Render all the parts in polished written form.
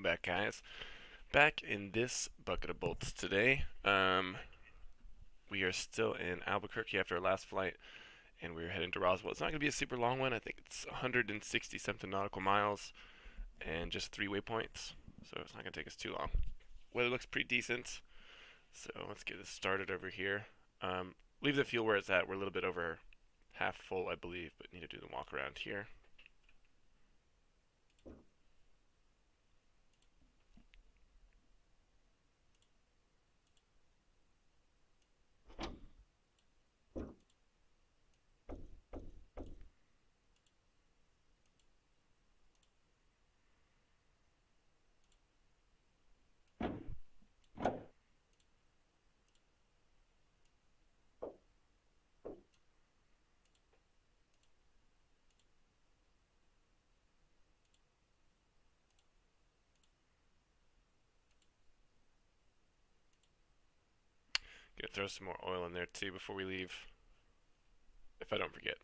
Welcome back, guys. Back in this bucket of bolts today. We are still in Albuquerque after our last flight, and we're heading to Roswell. It's not going to be a super long one. I think it's 160 something nautical miles and just 3 waypoints, so it's not going to take us too long. Weather looks pretty decent, so let's get this started over here. Leave the fuel where it's at. We're a little bit over half full, I believe, but need to do the walk around here. Gonna throw some more oil in there too before we leave, if I don't forget.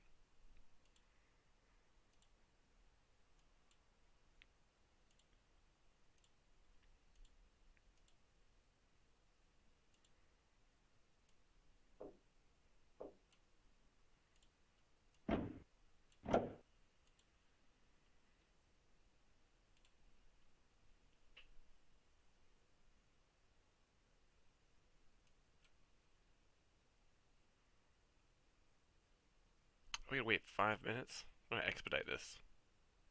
We're gonna wait 5 minutes. I'm gonna expedite this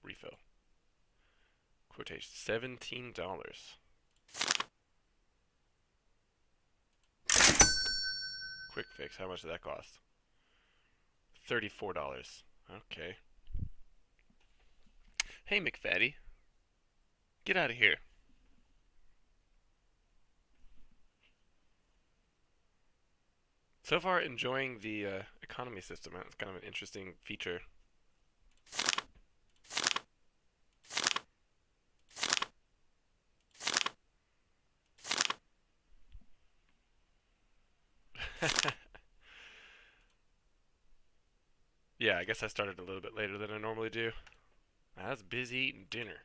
refill. Quotation $17. Quick fix. How much did that cost? $34. Okay. Hey, McFaddy. Get out of here. So far, enjoying the economy system. It's kind of an interesting feature. Yeah, I guess I started a little bit later than I normally do. I was busy eating dinner.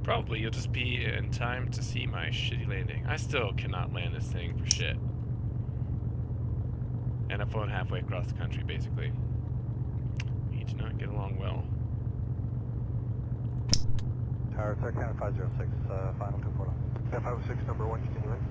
Probably you'll just be in time to see my shitty landing. I still cannot land this thing for shit. And I've flown halfway across the country, basically. We do not get along well. Tower 13 506, final 240. 506, number 1, continuing.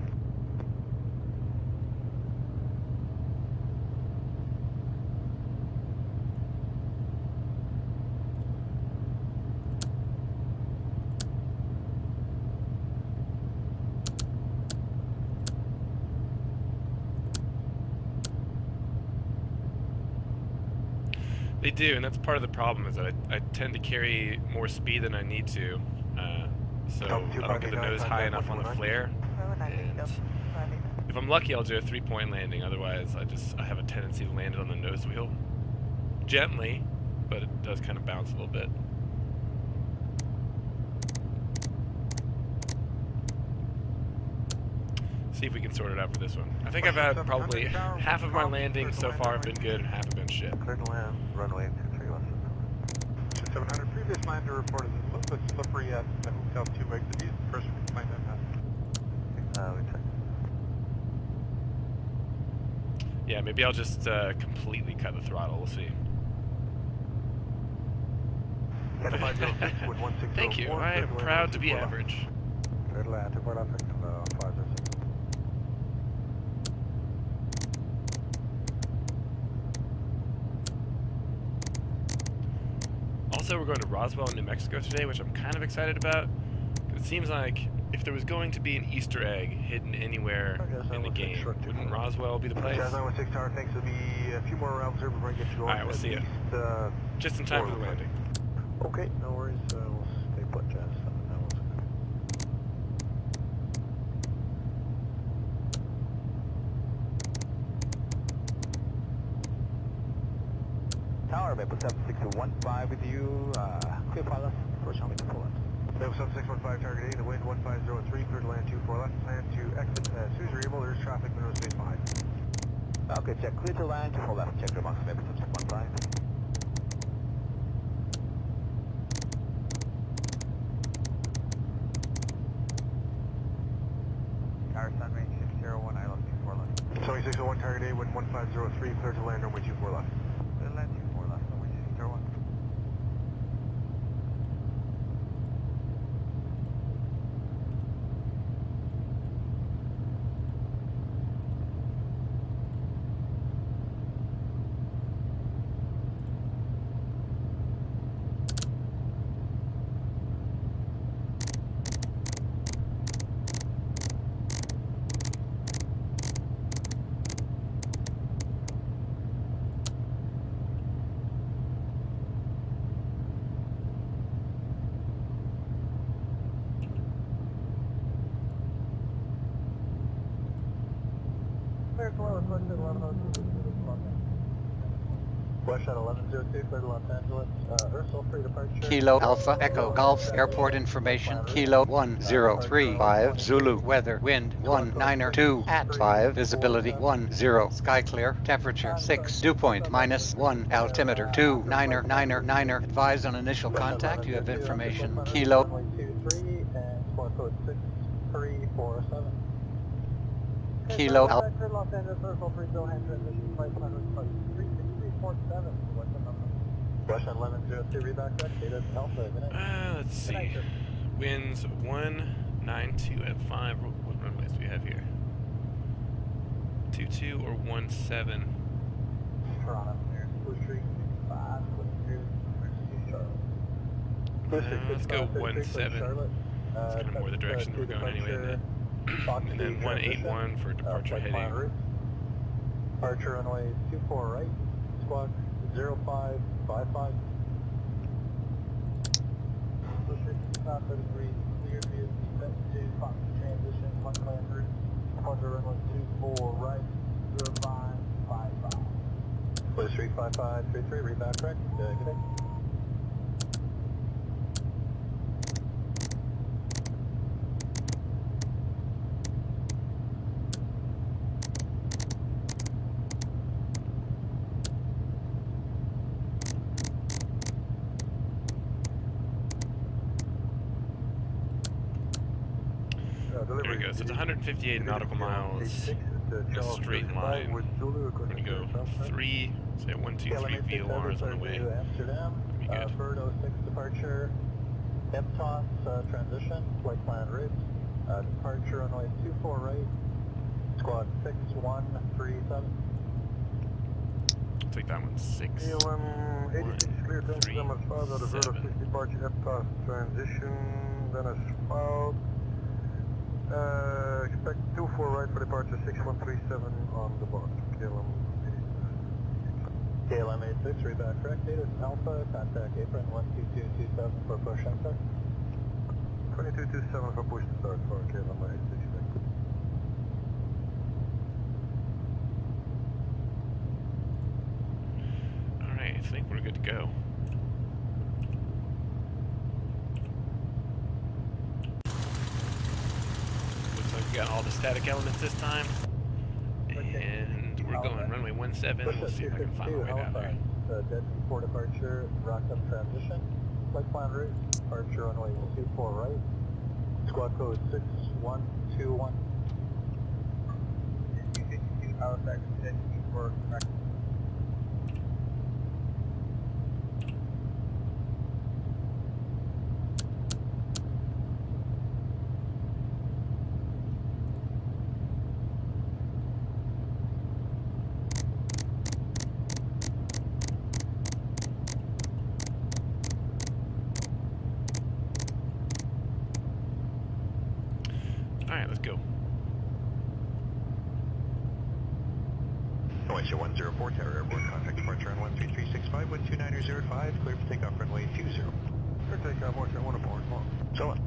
They do, and that's part of the problem, is that I tend to carry more speed than I need to. So I don't get the nose high enough on the flare. And if I'm lucky, I'll do a 3-point landing. Otherwise, I have a tendency to land it on the nose wheel. Gently, but it does kind of bounce a little bit. See if we can sort it out for this one. I think I've had probably half of my landings so far have been good and half have been shit. Clear to land, runway 2317. 700, previous lander reported a little bit slippery at Hotel 2 exit east. First we can find that we checked. Yeah, maybe I'll just completely cut the throttle. We'll see. Thank you. I am proud to be average. Clear to land, 240 506. Also, we're going to Roswell, New Mexico today, which I'm kind of excited about, because It seems like if there was going to be an Easter egg hidden anywhere in the game, wouldn't Roswell be the place? Cessna 916 tower, thanks. There'll be a few more rounds here before I get you going. Alright, we'll see ya. Just in time for the landing. Okay, no worries. We'll stay put, Jazz. Tower, Maple 7615 with you. Clear pilot, first helmet to pull up. Maple 7615, target A, the wind 1503, clear to land 24 left, plan to exit as soon as you're able. There's traffic, minimum space behind. Okay, check clear to land, 24 left, check your box, Maple 7615. Tower, sun range 601, I lost 24 left. 7601, target A, wind 1503, clear to land, runway 24 left. Clear to land 24 left, runway 601. Westshot 1102, clear to Los Angeles. Ursula, free departure. Kilo Alpha Echo Golf Airport information. Kilo 1035 Zulu weather wind 192 at 5 visibility 10 sky clear temperature 6 dew point -1 altimeter 2999 advise on initial contact you have information. Kilo Runway 23 and squawk code 6347. Kilo Alpha Los Angeles, Ursula, free zone hand transition, flight plan 36347. What's the number? Westshot 1102, reback correct, data Alpha, good night. Let's see. Winds 192 at 5. What runways do we have here? 22 or 17? Toronto, there's Blue Street 65, Charlotte. Let's go 17. That's kind of more the direction that we're going anyway, isn't it? And then 181 for departure heading. Departure runway 24 right, squawk 0555. Blue Street 33, clear view, set to Fox transition, one plan route. Departure runway 24 right, 0555. Blue Street 5533, rebound correct, good day. There we go. So it's 158 nautical miles, a straight line. We're going to go 3, say 1, 2, 3 VORs on the way. Amsterdam, That'd be good. Bird 06 departure, MTOS transition, flight plan route, departure runway 24 right, squawk 6137. Take that one. 6. KLM 86 clear to Amsterdam as far as the Bird 06 departure, MTOS transition, then as filed. Expect 24 right for departure 6137 on the box. KLM 86. KLM 86, reback correct. Data is Alpha, contact apron 12227 for push and start. 2227 for push to start for KLM 86. Alright, I think we're good to go. Looks like we got all the static elements this time. And we're going runway 17. We'll see if I can find my way down there. Dead for departure, rock up transition. Flight plan route, departure runway 24 right. Squad code 6121. Halifax, dead for correct. Alright, let's go. Noise 104 Tower Airborne, contact departure on 13365, 12905, clear for takeoff runway 20. Clear takeoff, watch at 104, come on. So on.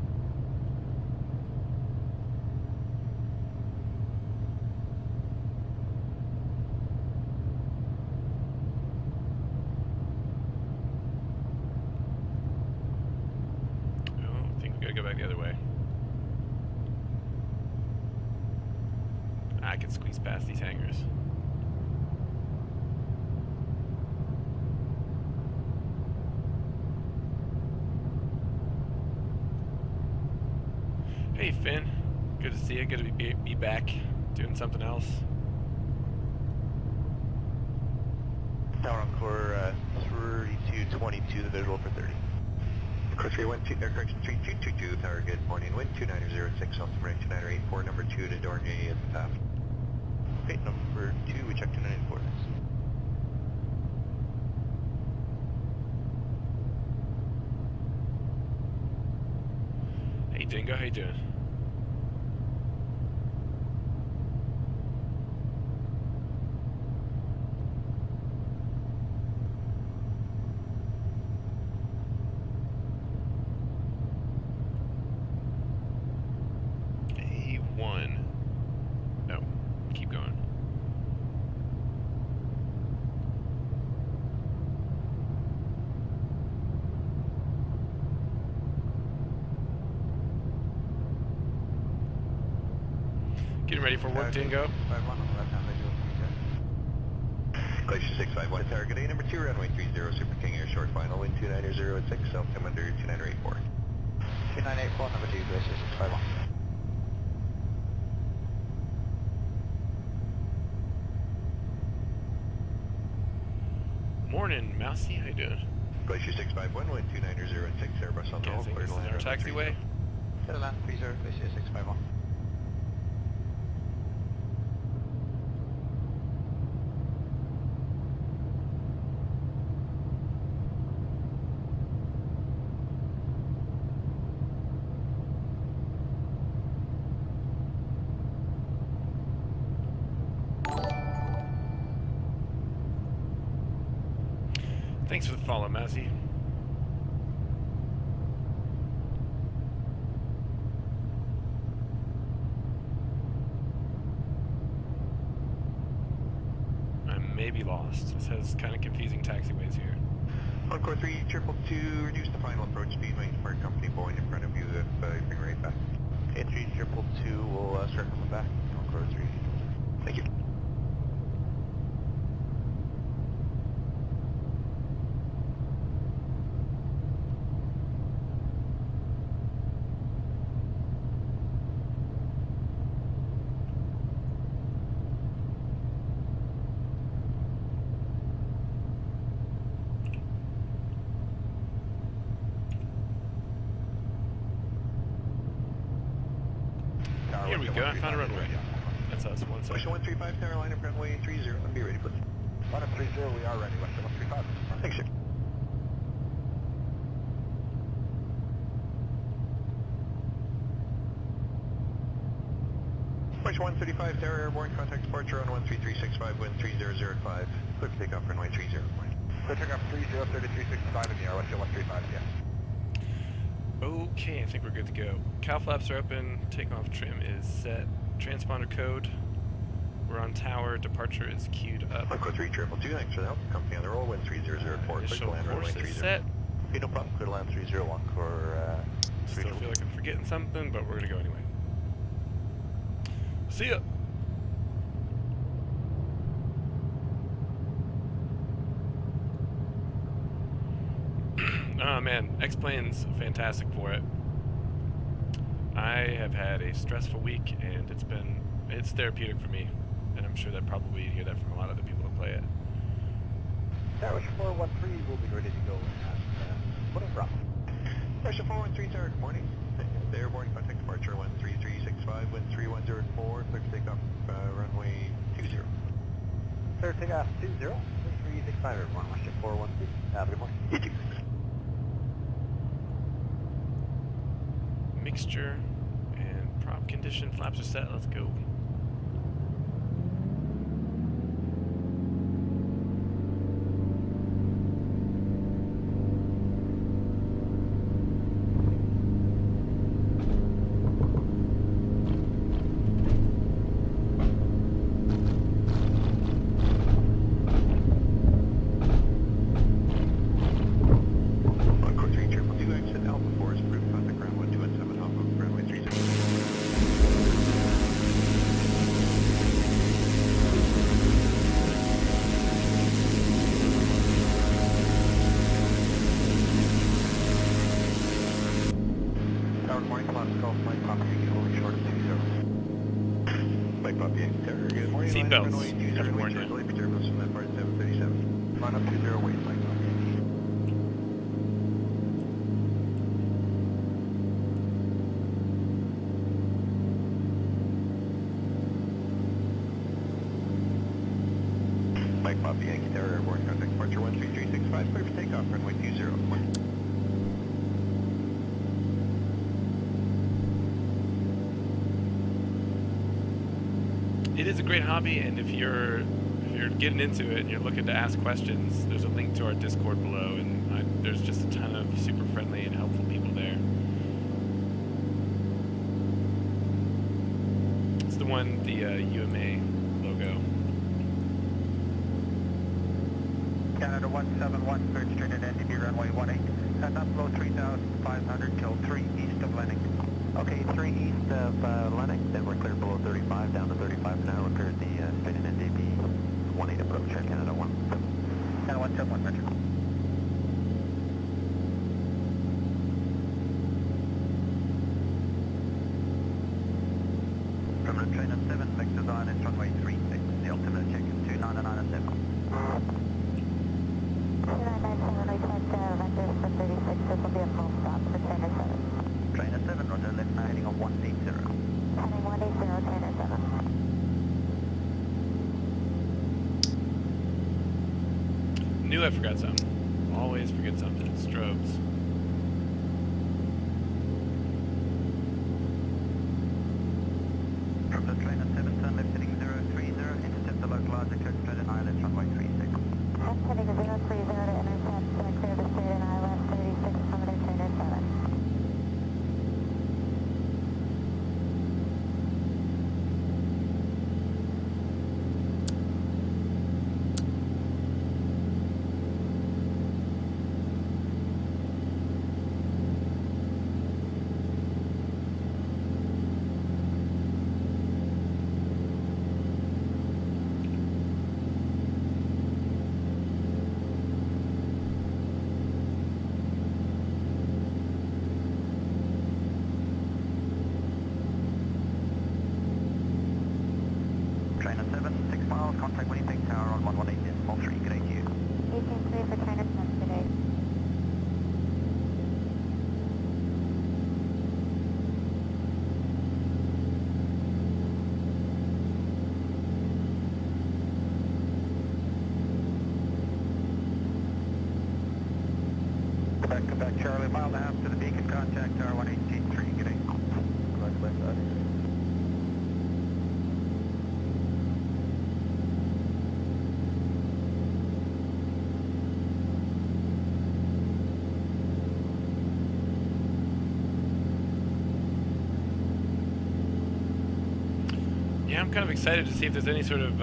Oh, I think we gotta go back the other way. I can squeeze past these hangars. Hey Finn, good to see you. Good to be back doing something else. Tower on core 3222, the visual for 30. Core 312, correction 3222, tower, good morning, wind 2906, altimeter 2984, number 2 to Dornier at the top. Okay, number 2, we check 2984. Hey Dingo, how you doing? A1. No, keep going. Getting ready for work, Dingo. 51 on the left hand visual. Glacier 651, target A, number 2, runway 30, Super King Air, short final, wind 290 at 6, altimeter 2984. 2984, number 2, Glacier 651. Morning, Mousy, how you doing? Glacier 651, wind 290 at 6, Airbus on the Okay, I hold, think clear this to is land our runway 30. taxiway. Clear to land 30, Glacier 651. Thanks for the follow, Mousy. I may be lost. This has kind of confusing taxiways here. On core 3222, reduce the final approach speed, waiting for company Boeing in front of you if you bring right back. Okay, 3222 will start coming back on core 3. Thank you. Here we go, I found a runway. That's us, one Western second. 135, tower line up runway 30, and be ready, please. Line up 30, we are ready, Western 135. Thanks, sir. Western 135, tower airborne, contact departure on 13365, wind 3005. Clear for takeoff runway 30. Clear takeoff 30, 3365 in the air, Western 135, yeah. Okay, I think we're good to go. Cow flaps are open, takeoff trim is set, transponder code, we're on tower, departure is queued up. Echo 3222, thanks for the help. Company on the roll, wind 3004. Clear Initial to land runway course 30. is set. Okay, no problem. Clear to land 301 for Still feel like I'm forgetting something, but we're gonna go anyway. See ya! Oh man, X-Plane's fantastic for it. I have had a stressful week and it's therapeutic for me. And I'm sure that probably you hear that from a lot of the people that play it. Tower 413 will be ready to go. What a problem. Russia 413, tower, good morning. The airborne contact departure 13365, wind 3104, clear to takeoff runway 20. Clear to takeoff 20, 13365, airborne, Russia 413. Good morning. You too. Mixture and Prop condition, flaps are set, let's go. Seatbelts. Have to warn you. Run up to 0 weight, Mike copy. Mike copy, Yankee Tower Airborne, contact departure 13365, clear for takeoff, runway 20. It is a great hobby, and if you're getting into it and you're looking to ask questions, there's a link to our Discord below, and there's just a ton of super friendly and helpful people there. It's the one, the UMA logo. Canada 171, cleared straight at NDB runway 18. Send up low 3,500 till 3 east of Lennox. Okay, 3 east of Lennox, then we're cleared below 35, down to 35 now. We're cleared the straight at NDB 18 approach, Canada 17. Canada 171, Roger. Permanent train at 7, vectors on, it's runway 36. The altimeter check is 2997. 2997, request vectors for 36, this will be a full stop for trainer 7. Trainer 7, roger, left heading of 180. Heading 180, trainer 7. Knew I forgot something. Always forget something. Strobes. From the trainer 7, turn left heading 030, intercept the localizer, clear straight and island, runway 36. Left heading 030 to intercept, clear the straight and island 36, perimeter trainer 7. Trainer 7, 6 miles, contact Winnipeg Tower on 118.3, good day to you. 18-3 for trainer 7 today. Quebec Charlie, mile and a half to the beacon, contact Tower 118.3, good day. Quebec, Yeah, I'm kind of excited to see if there's any sort of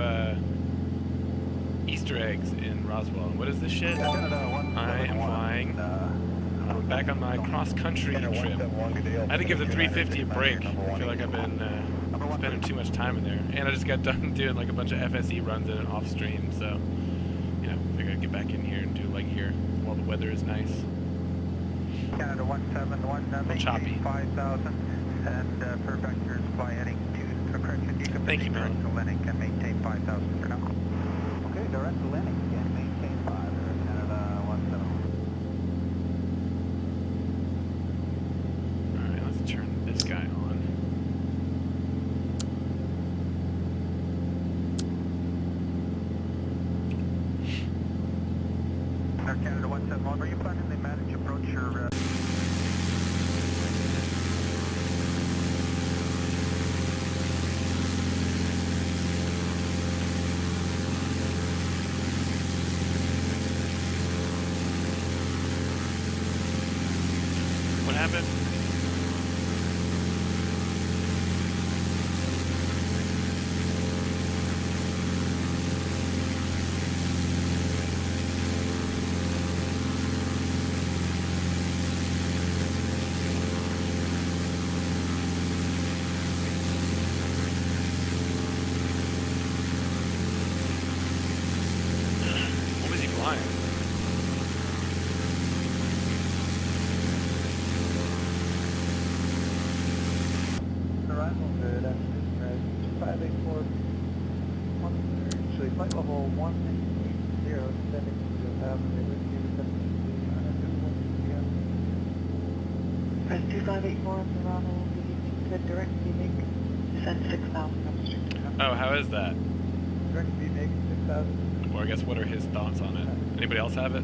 Easter eggs in Roswell. What is this shit? I am flying. I'm back on my cross-country trip. I had to give the 350 a break. I feel like I've been spending too much time in there. And I just got done doing like a bunch of FSE runs in an off-stream, so, you know, figured I'd get back in here and do like here while the weather is nice. Canada 171, choppy. 5,000, and per vectors fly heading to correction. Thank you, man. Direct to Lennox and maintain 5,000 for now. Okay, direct to Lennox and maintain 5, Canada 17. Alright, let's turn this guy on. Canada 171, were you planning to manage approach or... Good afternoon, guys. 584. Actually, flight level 180, descending to Avenue Whiskey, descending to PM. Press 2584 on the Ronald will be to directly make descend 6,000 restricted. Oh, how is that? Going to be making 6,000. Or I guess what are his thoughts on it? Anybody else have it?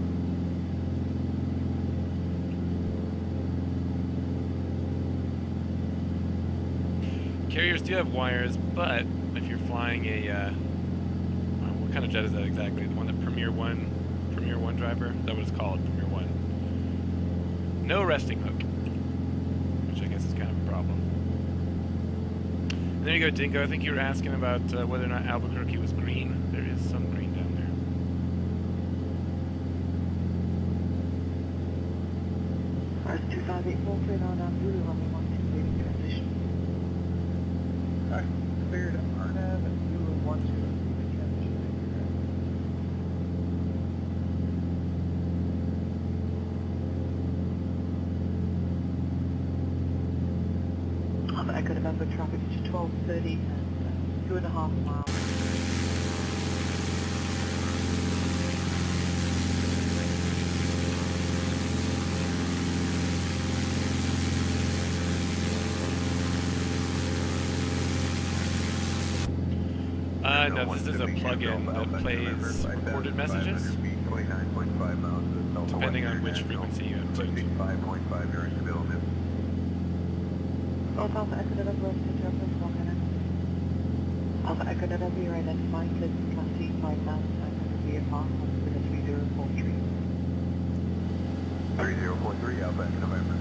Carriers do have wires, but if you're flying a, what kind of jet is that exactly? The one that Premier One driver? Is that what it's called? Premier One. No resting hook, which I guess is kind of a problem. And there you go, Dingo. I think you were asking about whether or not Albuquerque was green. There is some green down there. Press 2584 for on Zulu runway 12 leaving transition. Cleared RNAV and Zulu 12, leaving transition. Echo November traffic to 1230 and 2.5 miles. No, this is a plug-in that plays recorded messages, depending on which frequency you have tuned. Alpha Echo November to Terminal 4 Alpha Echo November, you're identifying Cessna Class C 5,900 VFR on the 3043. 3043, Alpha Echo November.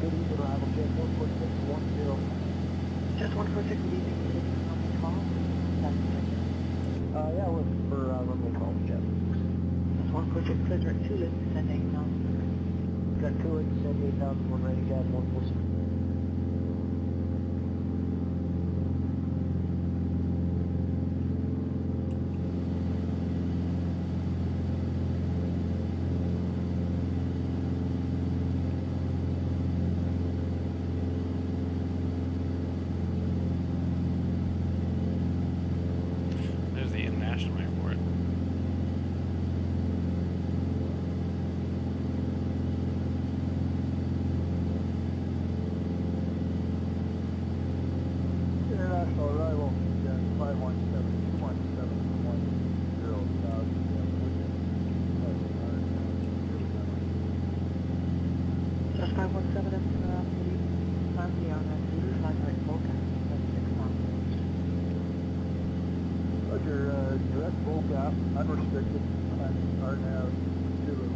Good evening, arrival jet 14610. Just 146 leaving, leaving on the call. Yeah, we're for runway 12 jet. That's 146 clear direct 2 lift, descend 8,000. Got 2 lights, descend 8,000, one ready gas, 146. There's the international airport. International arrival, yeah, 517-217-10,000. Just 517 and family on that Zulu flight direct forecast, that's 6,000. Roger, direct Volga, unrestricted, RNAV 020.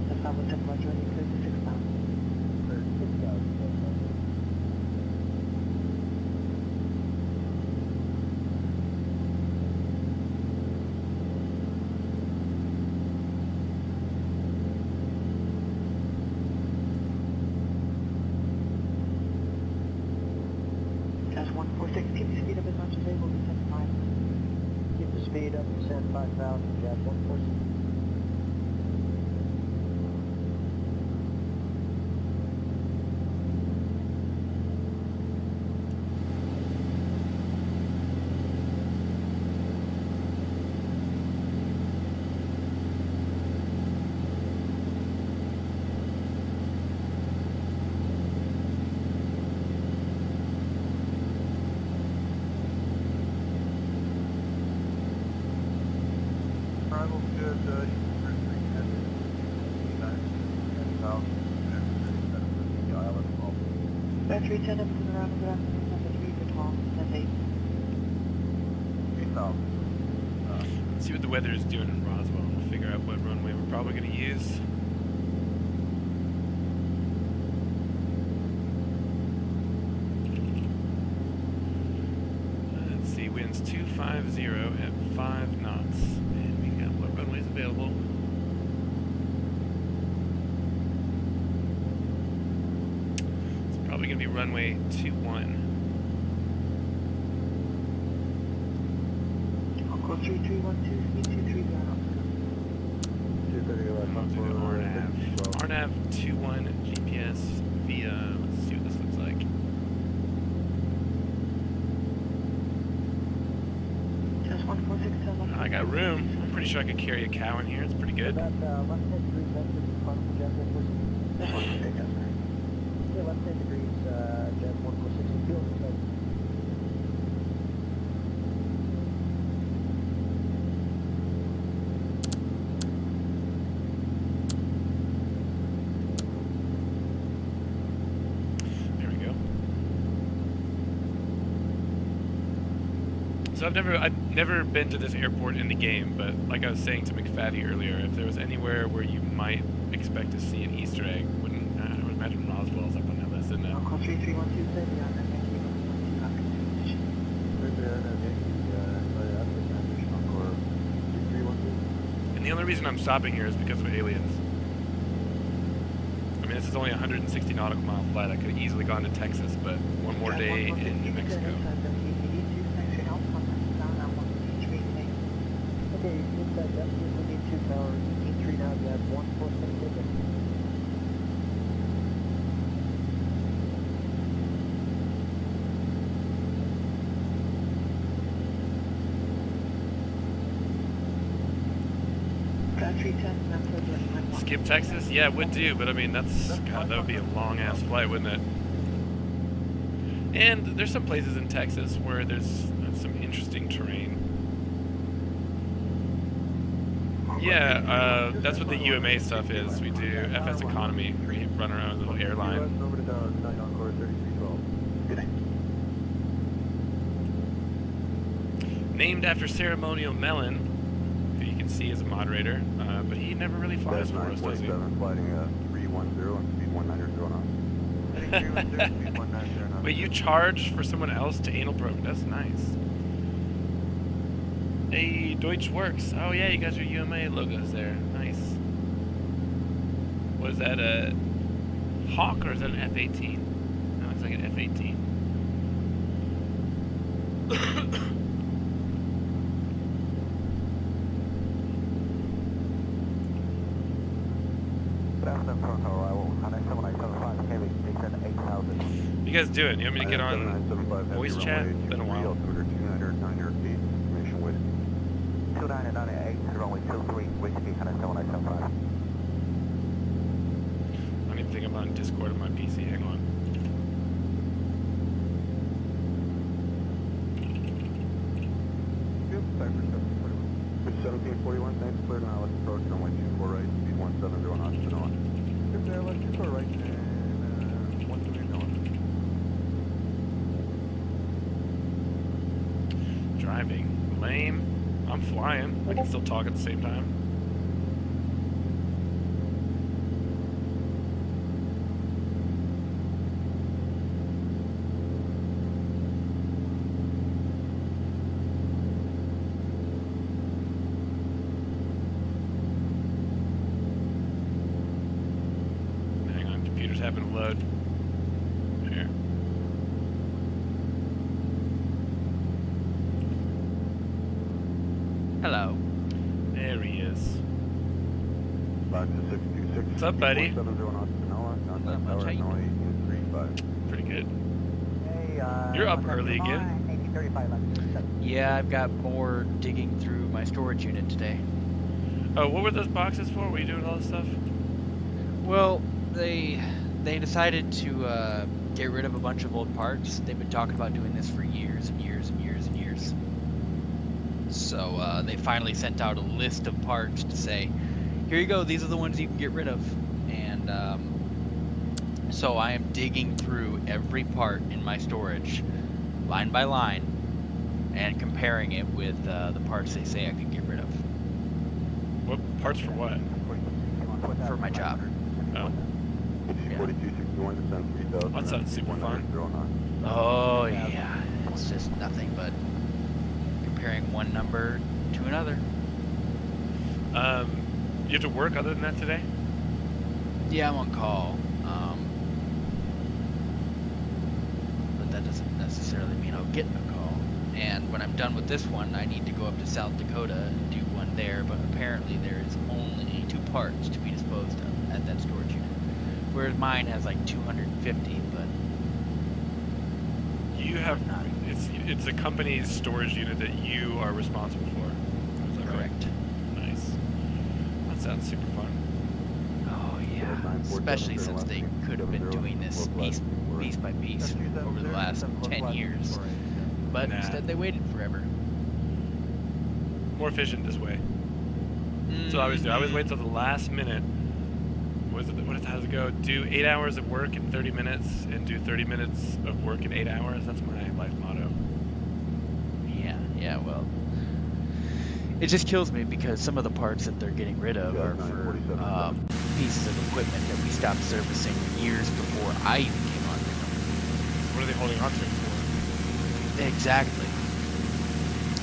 Just 517 Roger, you clear to 6,000. 6,000. Just 146, keep the speed up as much as able, descend 5. Keep the speed up, descend 5,000, Jet 146. Arrival good, first 10,000, island of Battery 10 up to the round of the afternoon, number 3 for 12, descend 8. 8,000. Let's see what the weather is doing in Roswell, and we'll figure out what runway we're probably going to use. Let's see, winds 250 at 5 knots. And we got what runways available. It's probably going to be runway 21. I'll call 3312, speed have 2-1 GPS via. Let's see what this looks like. Just 146 I got room. I'm pretty sure I could carry a cow in here. It's pretty good. About left-hand degrees, that's the front of the jet, yeah, left-hand degrees, jet 1460, fuel inside. There we go. So I've never been to this airport in the game, but like I was saying to McFaddy earlier, if there was anywhere where you might expect to see an Easter egg, I would imagine Roswell's up on that list, isn't it? Call 3312 City on the Yankee 112 back into position. And the only reason I'm stopping here is because of aliens. I mean, this is only a 160 nautical mile flight. I could have easily gone to Texas, but one more day in New Mexico. Okay, inside jet, we need 2 tower, 3 now, jet 1460. Skip Texas? Yeah, it would do, but I mean, that would be a long ass flight, wouldn't it? And there's some places in Texas where there's some interesting terrain. Yeah, that's what the UMA stuff is. We do FS Economy. We run around a little airline. Over to Night Encore 3312. Good night. Named after Ceremonial Mellon, who you can see as a moderator, but he never really flies for us, does he? Flighting 310 and speed 190 knots. Wait, you charge for someone else to anal probe? That's nice. Hey, Deutsch Works. Oh yeah, you guys are UMA logos there. Nice. Was that a Hawk or is that an F-18? That looks like an F-18. You guys doing? You want me to get on voice chat? It's been a while. 2998, runway 23, whiskey, 7975. I don't even think I'm on Discord on my PC. Hang on. Yep, 1741, thanks, clear now, let's approach runway 24 right, speed 170 knots to Noah. Good there, let's 24 right, and 128 Noah. Driving. Lame. I'm flying. I can still talk at the same time. Hang on, computer's having to load. Here. Hello. There he is. Back to 626. What's up, buddy? 70 knots to Noah, Not contact much, tower how you Noah doing? 1835. Pretty good. Hey, You're up early again. 1835 left. Yeah, I've got more digging through my storage unit today. Oh, what were those boxes for? Were you doing all this stuff? Well, they decided to get rid of a bunch of old parts. They've been talking about doing this for years and years and years and years. So they finally sent out a list of parts to say, here you go, these are the ones you can get rid of. And so I am digging through every part in my storage, line by line, and comparing it with the parts they say I can get rid of What parts for what? for my job. Oh. Yeah. 4261 to send 3000. That sounds super fun. Oh yeah, it's just nothing but comparing one number to another. You have to work other than that today? Yeah, I'm on call. But that doesn't necessarily mean I'll get a call. And when I'm done with this one, I need to go up to South Dakota and do one there, but apparently there is only 2 parts to be disposed of at that storage unit. whereas mine has like 250. But You have it's a company's storage unit that you are responsible for. Is that right? correct. Nice. That sounds super fun. Oh yeah, especially since they could have been doing this piece by piece over the last 10 years, but Nah. instead they waited forever. More efficient this way. That's what I always do. I always wait till the last minute. How does it go? Do 8 hours of work in 30 minutes and do 30 minutes of work in 8 hours. That's my life motto. Yeah, well, it just kills me because some of the parts that they're getting rid of are for pieces of equipment that we stopped servicing years before I even came on. What are they holding on to it for? Exactly.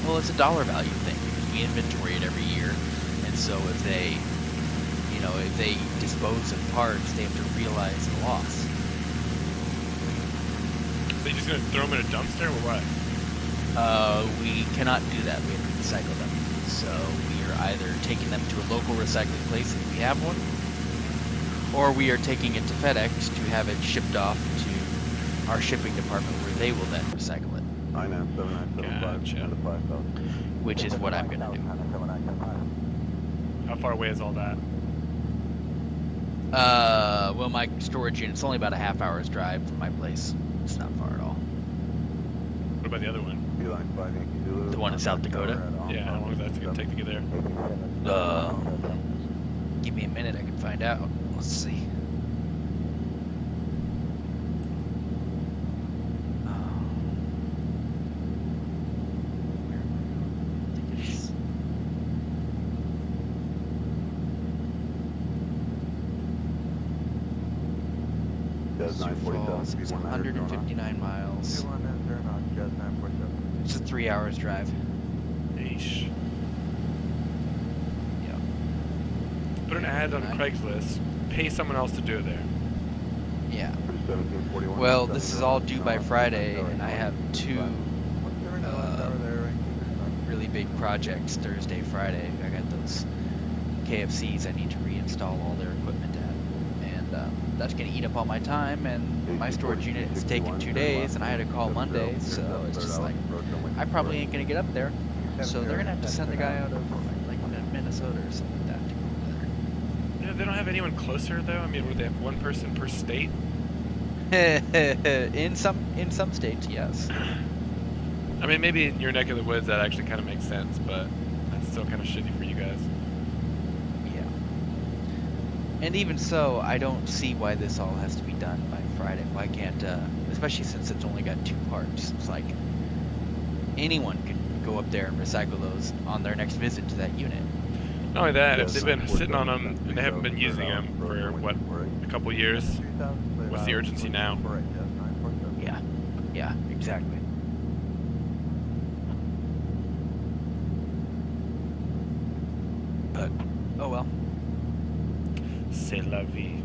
Well, it's a dollar value thing because we inventory it every year, and so if they dispose of parts, they have to realize the loss. They just gonna throw them in a dumpster or what? We cannot do that. We have to recycle them. So we are either taking them to a local recycling place if we have one, or we are taking it to FedEx to have it shipped off to our shipping department where they will then recycle it. Gotcha. Which is what I'm gonna do. How far away is all that? Well, my storage unit's only about a half hour's drive from my place. It's not far at all. What about the other one? The one in South Dakota? Yeah, how long is that gonna take to get there? Give me a minute, I can find out. Let's see. Sioux Falls is 159 miles. It's a 3 hours drive. Eesh. Yep. Put an ad on Craigslist. Pay someone else to do it there. Yeah. Well, this is all due by Friday, and I have two really big projects Thursday, Friday. I got those KFCs I need to reinstall all their equipment at, and that's going to eat up all my time, and my storage unit is taking 2 days, and I had to call Monday, so it's just like, I probably ain't going to get up there. So they're going to have to send a guy out of like Minnesota or something like that to go over there. Yeah, they don't have anyone closer though. I mean, would they have one person per state? in some states, yes. I mean, maybe in your neck of the woods that actually kind of makes sense, but that's still kind of shitty for you guys. Yeah. And even so, I don't see why this all has to be done by Friday. Why can't, especially since it's only got 2 parts. It's like anyone could go up there and recycle those on their next visit to that unit. Not only that, if they've been sitting on them and they haven't been using them for what, a couple years, what's the urgency now? Yeah, exactly. But, oh well. C'est la vie.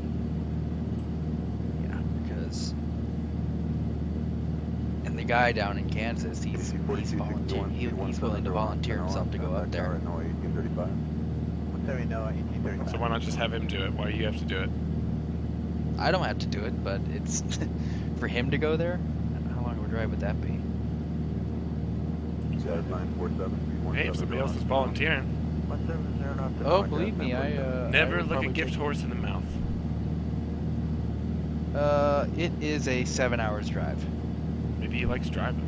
Yeah, because... And the guy down in Kansas, he's willing to volunteer himself to go up there. So why not just have him do it? Why do you have to do it? I don't have to do it, but it's for him to go there. How long of a drive would that be? Hey, if somebody else is volunteering, Oh, believe me, I never would look a probably gift horse in the mouth. It is a 7 hours drive. Maybe he likes driving.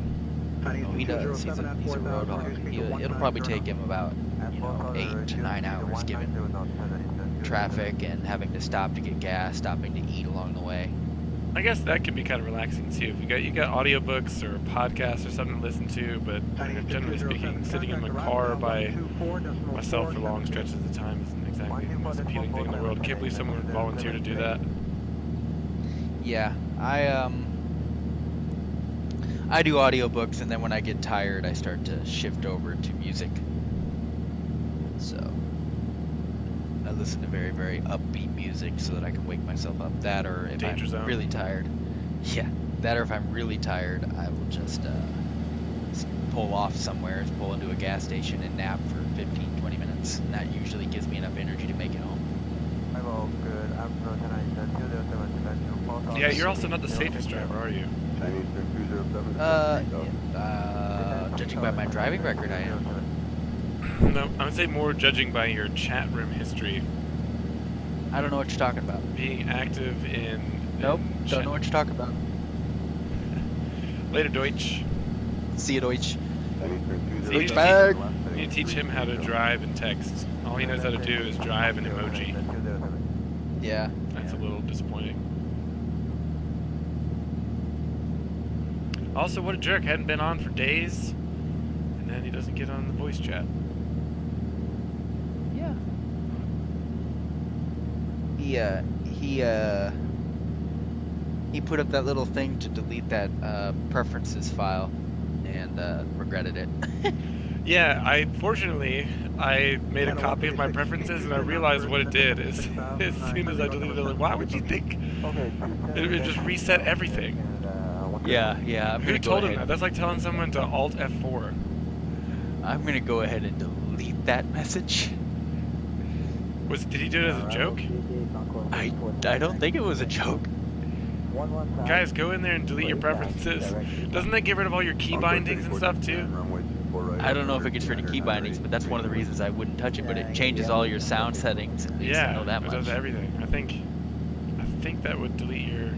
Oh, he does. He's a road hog. It'll probably take him about 8 to 9 hours, given traffic and having to stop to get gas, stopping to eat along the way. I guess that can be kind of relaxing too. If you got audiobooks or podcasts or something to listen to, but generally speaking, sitting in my car by myself for long stretches of time isn't exactly the most appealing thing in the world. Can't believe someone would volunteer to do that. Yeah, I do audiobooks, and then when I get tired, I start to shift over to music. So I listen to very, very upbeat music so that I can wake myself up. That, or if Danger I'm Zone. really tired, yeah, that, or if I'm really tired, I will just pull off somewhere, pull into a gas station and nap for 15-20 minutes, and that usually gives me enough energy to make it home. Hello, good afternoon, Yeah, you're also not the safest driver, are you? Judging by my driving record, I am. No, I would say more judging by your chat room history. I don't know what you're talking about. Being active in... Nope, in don't know what you're talking about. Later, Deutsch. See you, Deutsch. You Deutsch bag. need to teach him how to drive and text. All he knows how to do is drive and emoji. Yeah. That's a little disappointing. Also, what a jerk. Hadn't been on for days. And then he doesn't get on the voice chat. Yeah. He put up that little thing to delete that preferences file and regretted it. Yeah, fortunately I made a copy of my preferences and I realized what it did as soon as I deleted it. Like, why would you think it just reset everything? Yeah. Who told him that? That's like telling someone to Alt F4. I'm gonna go ahead and delete that message. Did he do it as a joke? I don't think it was a joke. Guys, go in there and delete your preferences. Doesn't that get rid of all your key bindings and stuff too? I don't know if it gets rid of key bindings, but that's one of the reasons I wouldn't touch it. But it changes all your sound settings. At least I know that it much. does everything. I think that would delete your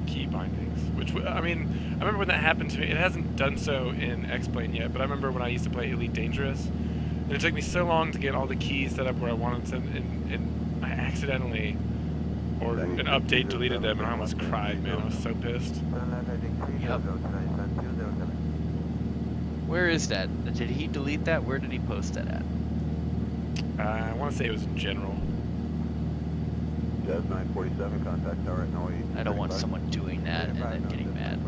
key bindings. Which I mean, I remember when that happened to me. It hasn't done so in X-Plane yet, but I remember when I used to play Elite Dangerous, and it took me so long to get all the keys set up where I wanted them, and I accidentally, or an update deleted them, and I almost cried. Man, I was so pissed. Yep. Where is that? Did he delete that? Where did he post that at? I want to say it was in general. Jazz 947 contact tower at NOE. I don't want someone doing that and then getting mad.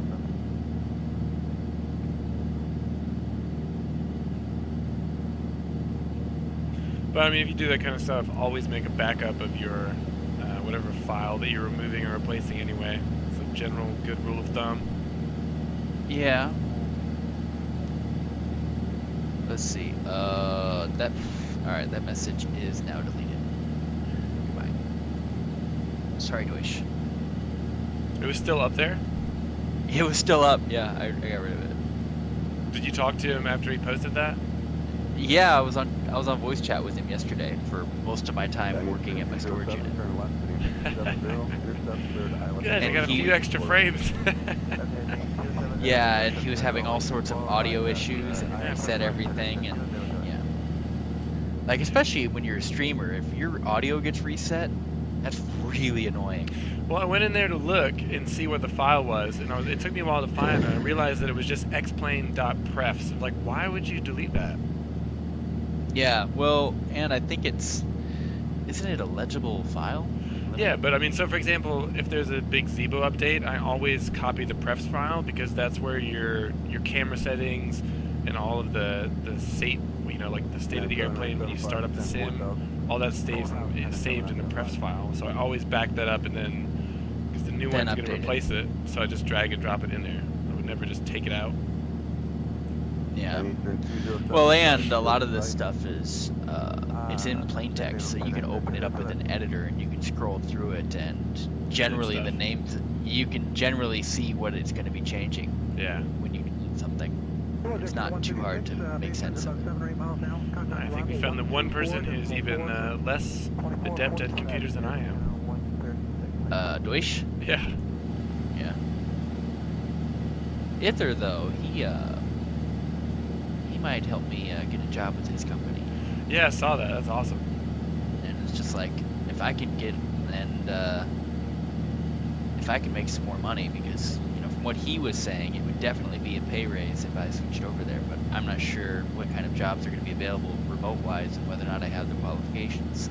But I mean, if you do that kind of stuff, always make a backup of your whatever file that you're removing or replacing anyway. It's a general good rule of thumb. Yeah. Let's see. Alright, that message is now deleted. Goodbye. Sorry, Deutsch. It was still up there? It was still up. Yeah, I got rid of it. Did you talk to him after he posted that? Yeah, I was on voice chat with him yesterday for most of my time working at my storage unit. Good, I got a few extra frames. Yeah, and he was having all sorts of audio issues and reset everything, and yeah. Like, especially when you're a streamer, if your audio gets reset, that's really annoying. Well, I went in there to look and see what the file was, and it took me a while to find it. I realized that it was just xplane.prefs. Like, why would you delete that? Yeah, well, and I think isn't it a legible file? Yeah, but I mean, so for example, if there's a big Zebo update, I always copy the prefs file because that's where your camera settings and all of the state, like the state of the airplane when you start up the sim, all that is saved in the prefs file. So I always back that up, and then because the new one's going to replace it, so I just drag and drop it in there. I would never just take it out. Yeah. Well, and a lot of this stuff is it's in plain text, so you can open it up with an editor and you can scroll through it, and generally the names, you can generally see what it's going to be changing. Yeah. When you delete something, it's not too hard to make sense of it. I think we found the one person who's even less adept at computers than I am. Deutsch? Yeah. Yeah. Ither, though, he might help me get a job with his company. Yeah, I saw that. That's awesome. And it's just like, if I can get, and if I can make some more money, because, from what he was saying, it would definitely be a pay raise if I switched over there, but I'm not sure what kind of jobs are going to be available remote-wise and whether or not I have the qualifications.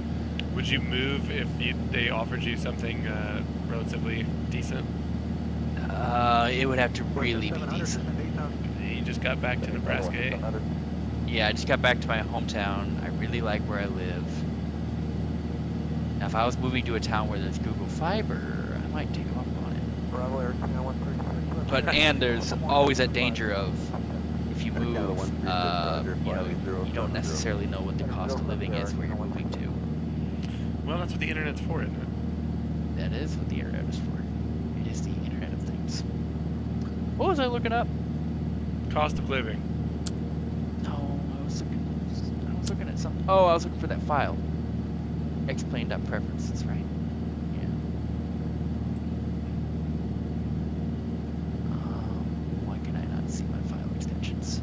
Would you move if they offered you something relatively decent? It would have to really be decent. You just got back to Nebraska, eh? Yeah, I just got back to my hometown. I really like where I live. Now, if I was moving to a town where there's Google Fiber, I might take off on it. But, and there's always that danger of, if you move, you don't necessarily know what the cost of living is where you're moving to. Well, that's what the internet's for, isn't it? That is what the internet is for. is the Internet of Things. What was I looking up? Cost of living. No, I was looking at something. Oh, I was looking for that file. Explain.preferences, right? Yeah. Why can I not see my file extensions?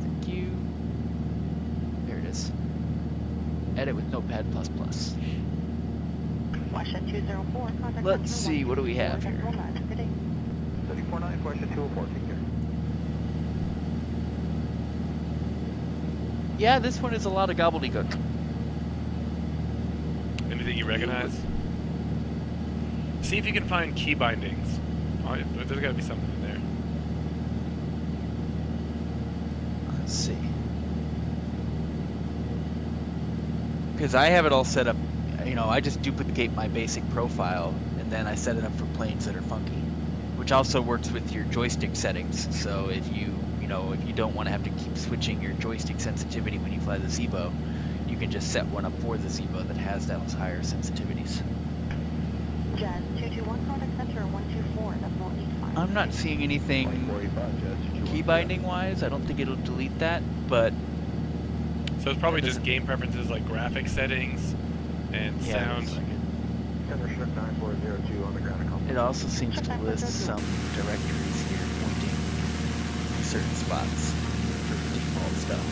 Thank you. There it is. Edit with Notepad++. Washington 204, contact Let's center see, what do we have 124, here? decimal 9. Good day. 349, question 204, take care. Yeah, this one is a lot of gobbledygook. Anything you recognize? See if you can find key bindings. Oh, there's got to be something in there. Let's see. Because I have it all set up, you know, I just duplicate my basic profile and then I set it up for planes that are funky, which also works with your joystick settings. So if you don't want to have to keep switching your joystick sensitivity when you fly the Zebo, you can just set one up for the Zebo that has those higher sensitivities. Jazz 221, contact center 124, decimal 85. I'm not seeing anything key binding wise. I don't think it'll delete that, but So it's probably That just doesn't- game preferences like graphic settings and yeah, sound. looks like it. Center ship 9402 on the ground account. It also seems to list some directories here pointing to certain spots for the default stuff.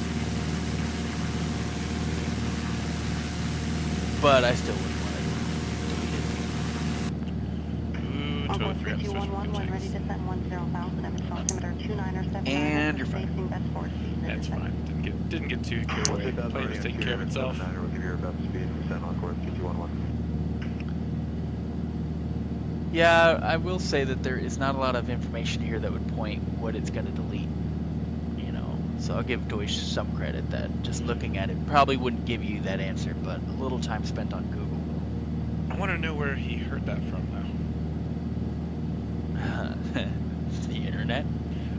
But I still wouldn't want to delete it. Ooh, totally Almost forgot to switch 5211, when ready settings. to send 10,000, image altimeter 2979. And you're fine. Facing best forward speed. That's fine. Didn't get too carried away. Plane was taking care of itself. We'll give you your best speed and send on course 2211. Yeah, I will say that there is not a lot of information here that would point what it's going to delete. You know, so I'll give Deutsch some credit that just looking at it probably wouldn't give you that answer, but a little time spent on Google will. I want to know where he heard that from, though. The internet.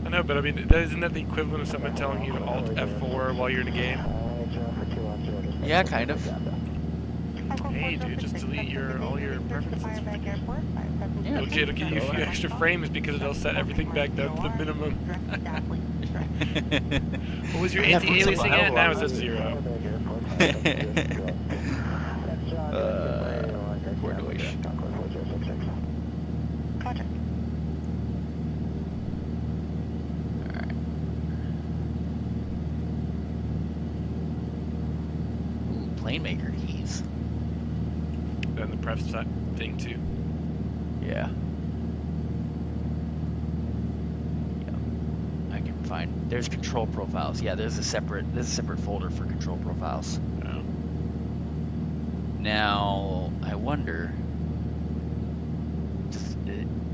I know, but I mean, isn't that the equivalent of someone telling you to Alt F4 while you're in a game? Yeah, kind of. Hey, dude, just delete all your preferences. Yeah, It'll give you a few extra frames because it'll set everything back down to the minimum. What was your anti-aliasing at? Now it's at 0. Poor Deutsch. Roger. Alright. Ooh, plane maker keys. And the pref thing, too. Yeah. Yeah. I can find. There's control profiles. Yeah, there's a separate folder for control profiles. Oh. Now, I wonder,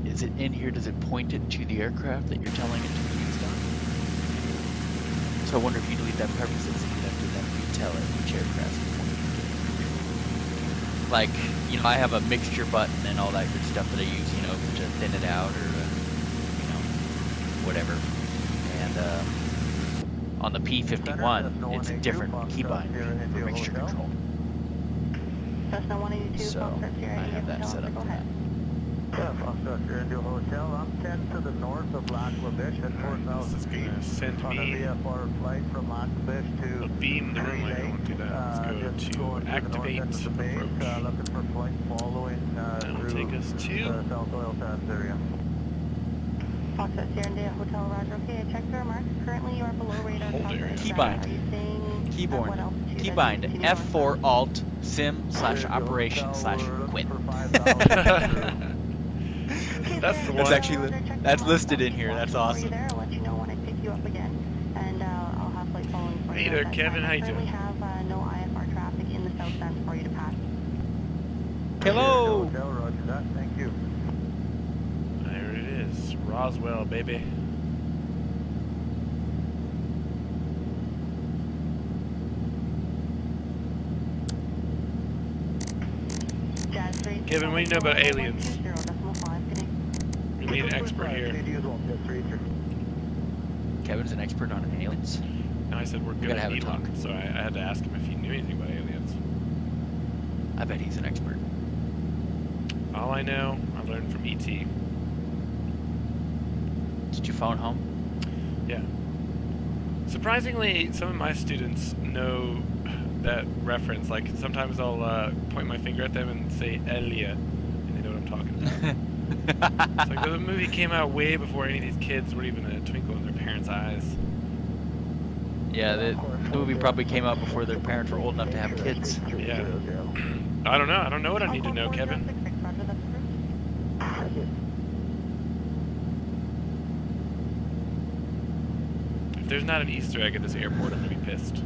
is it in here, does it point it to the aircraft that you're telling it to be used on? So I wonder if you delete that preferences, you'd have to then retell it which aircraft it's pointing to. Like, you know, I have a mixture button and all that good stuff that I use, you know, to thin it out or, you know, whatever. And on the P-51, it's a different keybind for mixture control. Cessna 182, So, Foxtrot Sierra I have India that Hotel, set up go for ahead. Yeah, Foxtrot Sierra India Hotel. I'm 10 to the north of Lac La Biche at Alright, 4,000 this is feet. gonna send On a me VFR flight from Lac La Biche to a beam the room. I don't want to do that. Let's go just to going the activate north end of the base, approach. looking for flight following That'll through take us to South Oil Sands area. Foxtrot Sierra India Hotel, Roger. Okay, I checked your remarks. Currently, you are below radar. Hold cover. area. Keybind. Are you saying at Keyboard. what altitude? Keybind Continue on F4 Alt Sim/Operation/Quit. That's the one. That's actually that's listed in here. That's awesome. There, I'll let you know when I pick you up again, and I'll have flight following for Hey you. there, at that Kevin. time. How you I currently doing? have no IFR traffic in the south sense for you to pass. Hello. Hotel, roger that. Thank you. There it is. Roswell, baby. Jazz 3. Kevin, what do you know about aliens? 10.5, good day. We need an expert here. Kevin's an expert on aliens. No, I said we're gotta gonna have a need one, talk. so I had to ask him if he knew anything about aliens. I bet he's an expert. All I know, I learned from E.T. Did you phone home? Yeah. Surprisingly, some of my students know that reference. Like, sometimes I'll point my finger at them and say Elia, and they know what I'm talking about. It's like the movie came out way before any of these kids were even a twinkle in their parents' eyes. Yeah, the movie probably came out before their parents were old enough to have kids. Yeah. I don't know. I don't know what I need to know, Kevin. If there's not an Easter egg at this airport, I'm gonna be pissed.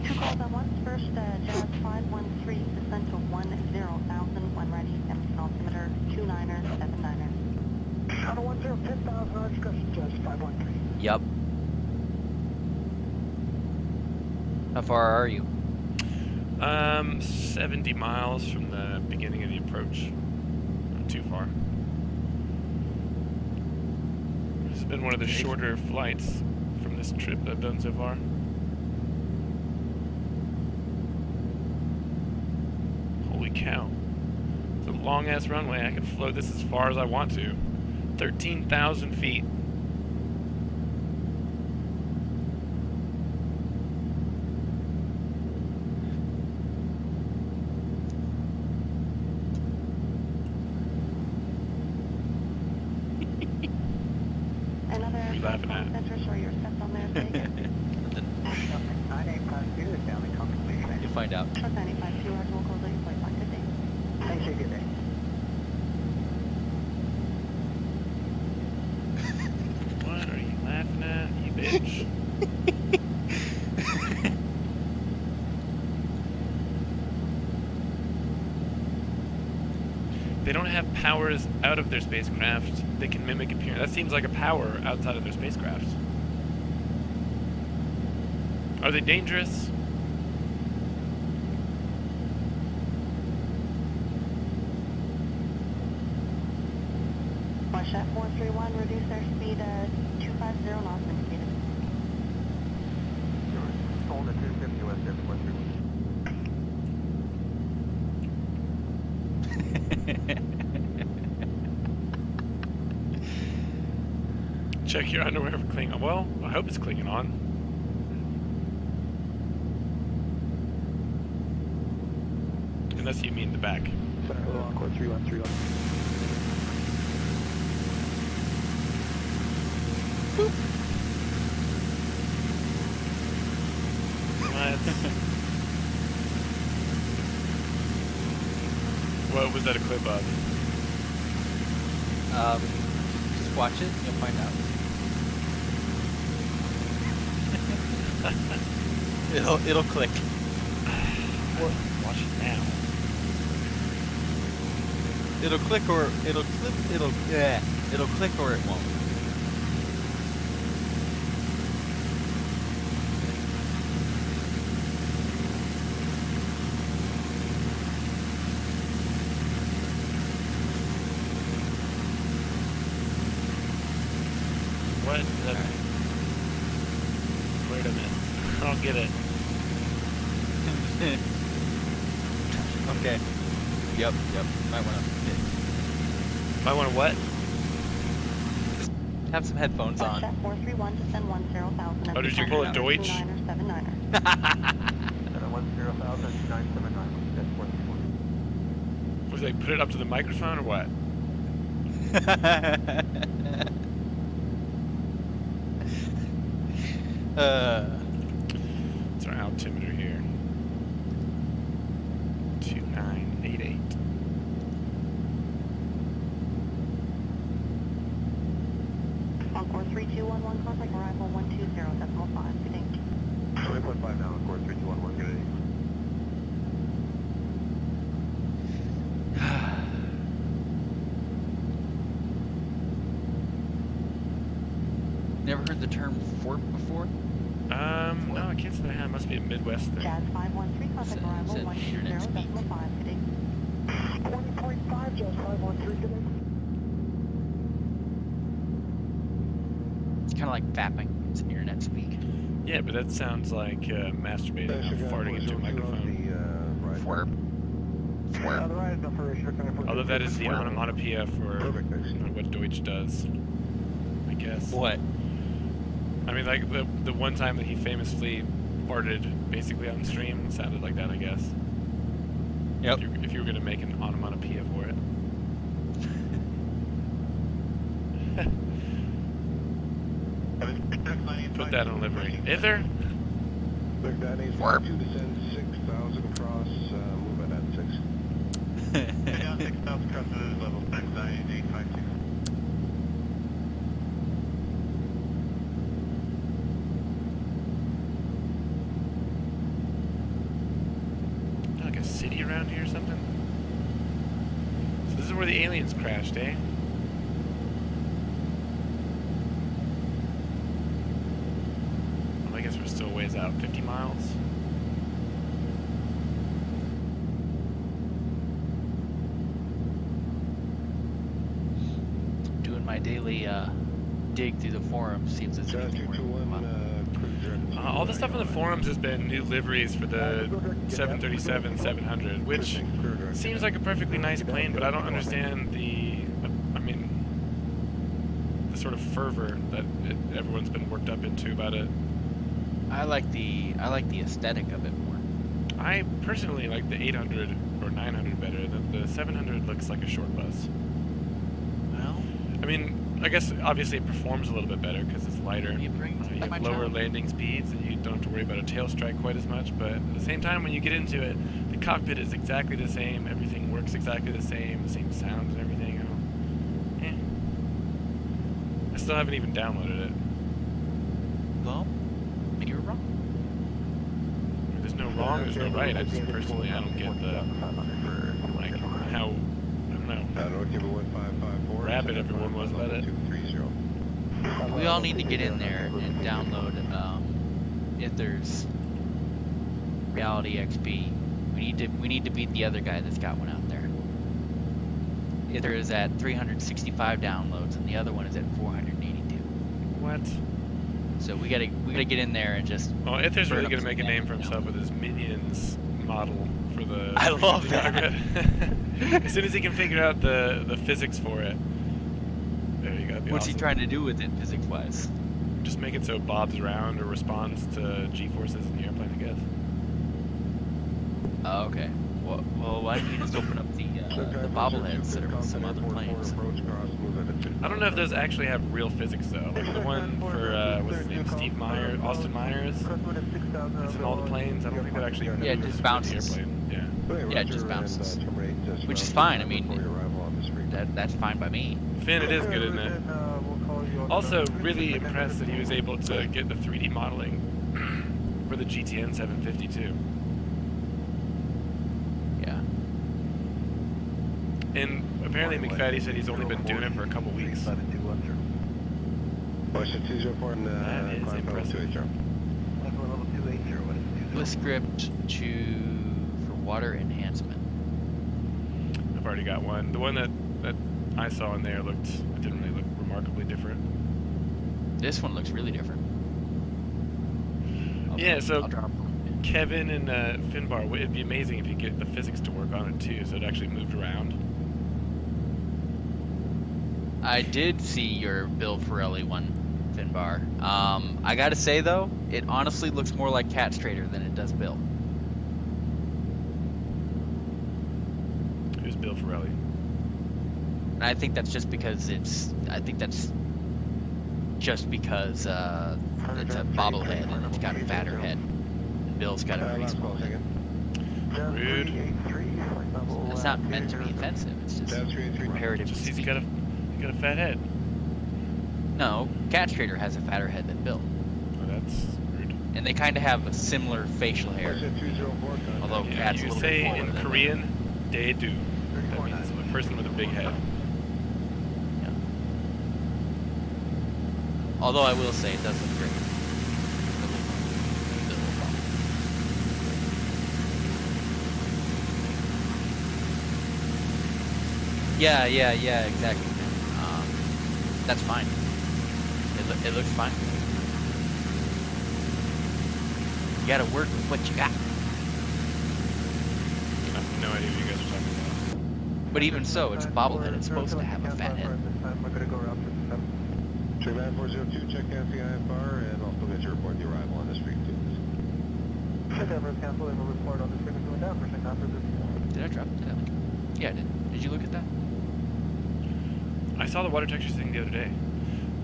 Two calls at once. First, Jazz 513, descent to 10,000 when ready, empty altimeter 29er79er. Shadow 10, 10,000, discussion, Jazz 513. Yup. How far are you? 70 miles from the beginning of the approach. Not too far. This has been one of the shorter flights from this trip that I've done so far. Holy cow. It's a long-ass runway. I can float this as far as I want to. 13,000 feet. Another What are you laughing at? sensor, so your steps on there, take it. 985 is down in confirmation. You'll find out. Truck 95, 2 hours, we'll close it, flight back to day. Thanks, you good day. What are you laughing at, you bitch? They don't have powers out of their spacecraft. They can mimic appearance. That seems like a power outside of their spacecraft. Are they dangerous? Warshat 431, reduce their speed 250 knots indicated. Hold at 250 West 431. Check your underwear for Klingon. Well, I hope it's clinging on. Unless you mean the back. Center, Encore 3131. What was that a clip of? Just watch it, you'll find out. it'll click. Watch it now. It'll click or it'll click or it won't. What? Wait a minute. I don't get it. Okay. Yep. Might wanna what? have some headphones on. Warshat 431, descend 10,000. Oh, did you pull a Deutsch? 29er79er. 10,000, 979. That's 131. Was they put it up to the microphone or what? It's our altimeter here. 2988. Encore 3211, contact arrival 120.5. Good day. 20.5 now, Encore 3211, good day. Never heard the term fort before? No, I can't say that I have. It must be a Midwest thing. Jazz 513, contact Said- arrival said internet speak. 120.5. Good day. 20.5, Jazz 513, good day. It's kind of like fapping. It's internet speak. Yeah, but that sounds like masturbating or farting into a microphone. Fwerp. The ride is up for restriction. Although that is the onomatopoeia for what Deutsch does, I guess. What? I mean, like the one time that he famously farted basically on stream sounded like that, I guess. Yep. If you were gonna make an onomatopoeia for it. Put that on livery. Is there? Warp. 2 descend 6,000 across, move at 6. Down 6,000 across the level 852. Like a city around here or something? So this is where the aliens crashed, eh? Well, I guess we're still ways out. 50 miles? Doing my daily dig through the forums, see if there's anything worth talking about. All the stuff in the forums has been new liveries for the 737-700, which seems like a perfectly nice plane, but I don't understand the sort of fervor that everyone's been worked up into about it. I like the aesthetic of it more. I personally like the 800 or 900 better. The 700 looks like a short bus. Well, I mean, I guess obviously it performs a little bit better because it's lighter. you bring You my have lower child. landing speeds and you don't have to worry about a tail strike quite as much, but at the same time when you get into it, the cockpit is exactly the same, everything works exactly the same sounds and everything. I still haven't even downloaded it. Well, maybe you're wrong. There's no wrong, there's no right. I just personally, I don't get the, like, how, I don't know, rabid everyone was about it. We all need to get in there and download. If there's Reality XP, we need to beat the other guy that's got one out there. If there is at 365 downloads and the other one is at 482. What? So we gotta get in there and just. Well, Ither's burn really up gonna some make a name for damage, himself with his minions model for the. I love the that. cockpit. As soon as he can figure out the physics for it, there you go. That'd be What's he awesome. trying to do with it physics-wise? Just make it so it bobs around or responds to G-forces in the airplane, I guess. Oh, okay. Well, why don't you just open up the bobbleheads that are with some other planes? I don't know if those actually have real physics though. Like the one for what's his name, Austin Myers. That's in all the planes. I don't think that actually. Yeah, it moves just with bounces. The airplane. Yeah, it just bounces. Which is fine. I mean, that's fine by me. Yeah. Finn, it is good, isn't it? Also, really impressed that he was able to get the 3D modeling for the GTN 752. Yeah. And apparently McFaddy said he's only been doing it for a couple weeks. That is impressive. With script for water enhancement. I've already got one. The one that I saw in there didn't really look remarkably different. This one looks really different. Yeah, so I'll drop one. Kevin and Finbar, it'd be amazing if you get the physics to work on it too, so it actually moved around. I did see your Bill Ferrelli one, Finbar. I gotta say though, it honestly looks more like Cat Trader than it does Bill. Who's Bill Ferrelli? And I think that's just because it's a bobblehead and it's got a fatter head. And Bill's got a pretty small head. Rude. It's not meant to be offensive. It's just comparative. Just he's got a fat head. No, Cat Trader has a fatter head than Bill, Oh, that's rude. and they kind of have a similar facial hair. Although Yeah, Cat's a you little say bit in taller than Korean, daedu. That means a person with a big head. Yeah. Although I will say it does look great. Yeah, exactly. That's fine. It looks fine. You gotta work with what you got. no idea what you guys are talking about. But even so, it's a bobblehead. It's supposed to have a fat head. We're going to go route 57. Tree 402, check the IFR, and I'll still get your report the arrival on this frequency. Check Everest cancel and we'll report on this frequency going down for check after this. Did I drop that? Yeah, I did. Did you look at that? I saw the water texture thing the other day.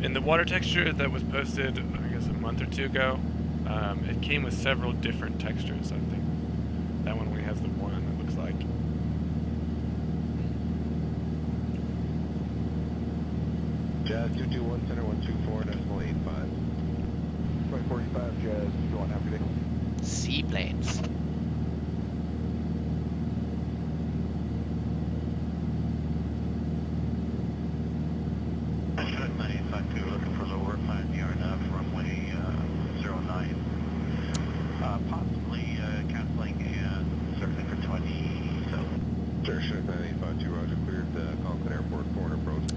In the water texture that was posted, I guess a month or two ago, it came with several different textures, I think. That one only has the one, it looks like. Jazz 221, center 124.85. 45 Jazz, go on after day. Seaplanes. 952, looking for lower 5 yard runway 09. Possibly canceling and circling for 27. Sure, Chinook 9852, roger, cleared Conklin Airport, forward approach.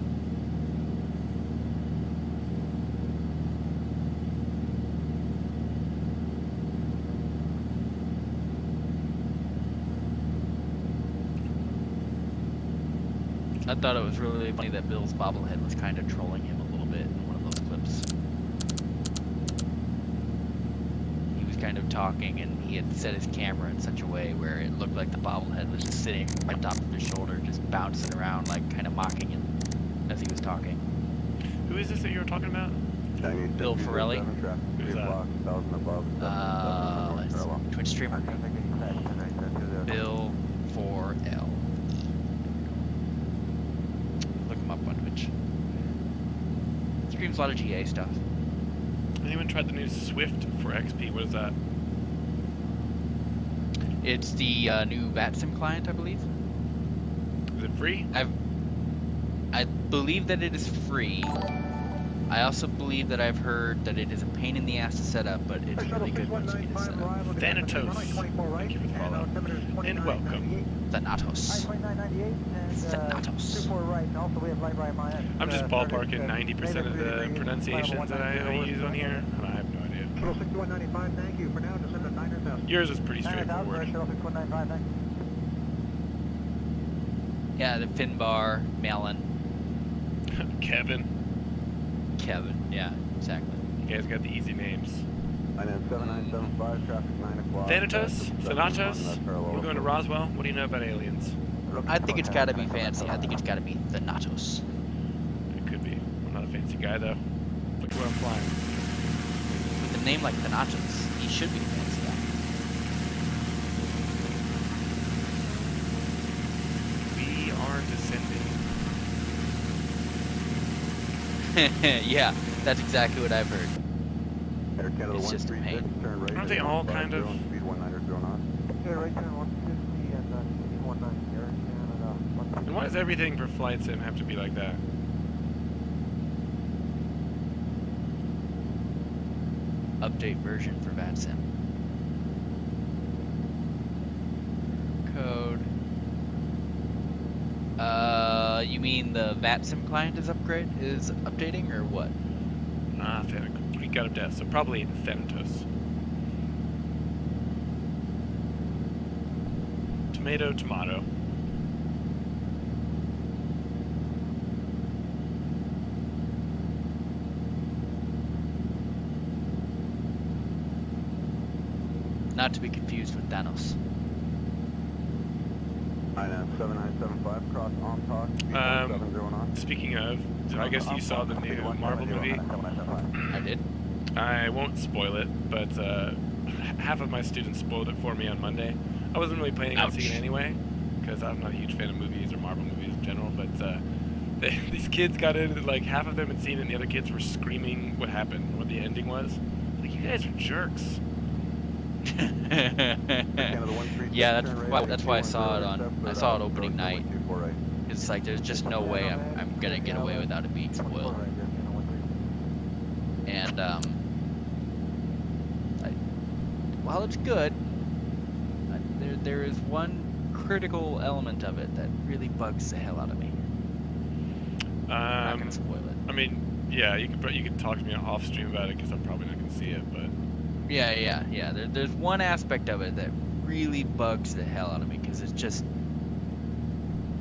I thought it was really funny that Bill's bobblehead was kind of trolling him a little bit in one of those clips. He was kind of talking, and he had set his camera in such a way where it looked like the bobblehead was just sitting on top of his shoulder, just bouncing around, like kind of mocking him as he was talking. Who is this that you were talking about? Bill Ferrelli. Who's that? Let's see. Twitch streamer. Bill 4L. Look him up on Twitch. Streams a lot of GA stuff. Anyone tried the new Swift for XP? What is that? It's the new VATSIM client, I believe. Is it free? I believe that it is free. I also believe that I've heard that it is a pain in the ass to set up, but it's really good once you get it set up. Thanatos. Thank you for the follow. And welcome. Thanatos. Thanatos. I'm just ballparking 90% of the pronunciations that I use on here. I have no idea. 6195, thank you for now. Descend to 9,000. Yours is pretty straightforward. Yeah, the Finbar, Malin, Kevin. Kevin. Yeah, exactly. You guys got the easy names. 7975, traffic 9 o'clock. Thanatos? Thanatos? We're going to Roswell? What do you know about aliens? I think it's gotta be fancy. I think it's gotta be Thanatos. It could be. I'm not a fancy guy, though. Look where I'm flying. With a name like Thanatos, he should be a fancy We are descending. guy. Yeah, that's exactly what I've heard. It's just a pain. Aren't they all kind of... Speed 19 knots. Yeah, right turn 150 and speed 19 here. And why does everything for flight sim have to be like that? Update version for VATSIM. Code. You mean the VATSIM client is updating, or what? Ah, Greek out of death, so probably Thanatos. Tomato, tomato. Not to be confused with Thanos. 7975, cross on talk. Speed 70 knots. Speaking of, I guess you saw the new Marvel movie. I did. I won't spoil it, but half of my students spoiled it for me on Monday. I wasn't really planning on seeing it anyway, because I'm not a huge fan of movies or Marvel movies in general, but these kids got in, like half of them had seen it and the other kids were screaming what happened, what the ending was. Like, you guys are jerks. Yeah, that's why I saw it opening night. It's like there's just no way I'm gonna get away without it being spoiled. And while it's good, there is one critical element of it that really bugs the hell out of me. I'm not gonna spoil it. I mean, yeah, you could talk to me off stream about it because I'm probably not gonna see it, but Yeah. There's one aspect of it that really bugs the hell out of me because it's just,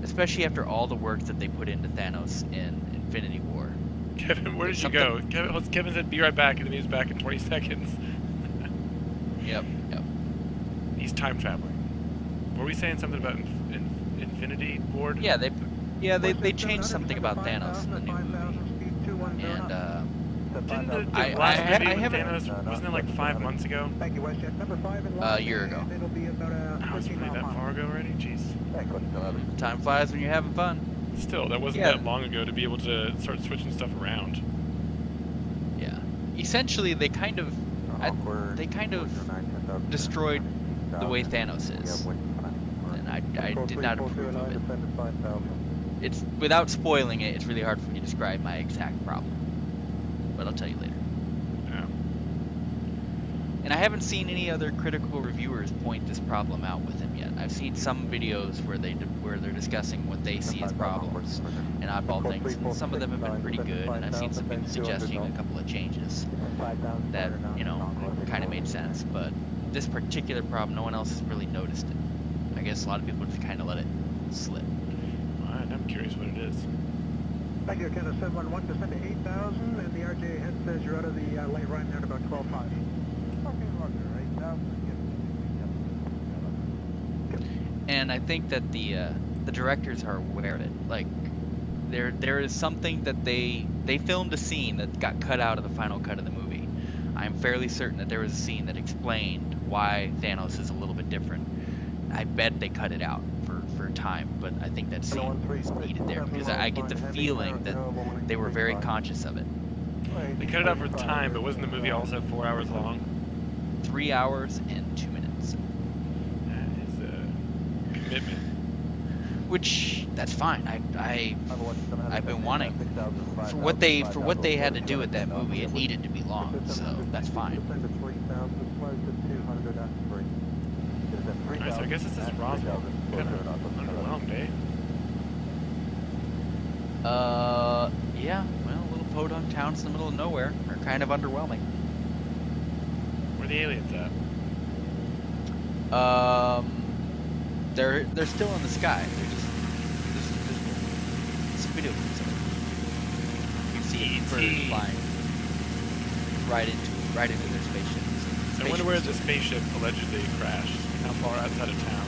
especially after all the work that they put into Thanos in Infinity War. Kevin, where There's did you go? Kevin said be right back, and then he was back in 20 seconds. Yep. He's time traveling. Were we saying something about Infinity Ward? Yeah, they changed something about Thanos in the new movie. And Didn't the I last movie with haven't- Thanos, wasn't it like 5 months ago? Thank you, WestJet. Number 5 in A line. year ago. And it'll be about a I was 13 really that mile far ago already? Jeez. Thanks, WestJet. time flies when you're having fun. Still, that wasn't Yeah. that long ago to be able to start switching stuff around. Yeah. Essentially, they kind of destroyed the way Thanos is, and I did not approve of it. It's without spoiling it. It's really hard for me to describe my exact problem, but I'll tell you later. Yeah. And I haven't seen any other critical reviewers point this problem out with him yet. I've seen some videos where they're discussing what they see as problems and oddball things, and some of them have been pretty good. And I've seen some people suggesting a couple of changes that kind of made sense. But this particular problem, no one else has really noticed it. I guess a lot of people just kind of let it slip. Alright, I'm curious what it is. Thank you, Canada 711. Descend to 8,000, and the RJ head says you're out of the lane right now at about 12.5. And I think that the directors are aware of it. Like, there is something that they filmed a scene that got cut out of the final cut of the movie. I'm fairly certain that there was a scene that explained why Thanos is a little bit different. I bet they cut it out for time, but I think that scene is needed there because I get the feeling that they were very conscious of it. They cut it out for time, but wasn't the movie also 4 hours long? 3 hours and 2 minutes. That is a commitment. Which that's fine. I've been wanting for what they had to do with that movie. It needed to be long, so that's fine. Alright, so I guess this is Roswell. Kind of underwhelmed, eh? Yeah. Well, little podunk towns in the middle of nowhere are kind of underwhelming. Where are the aliens at? They're still in the sky. They're just invisible. Some video clips of it. You see birds flying right into their spaceships. I wonder where the spaceship allegedly crashed. How far outside of town?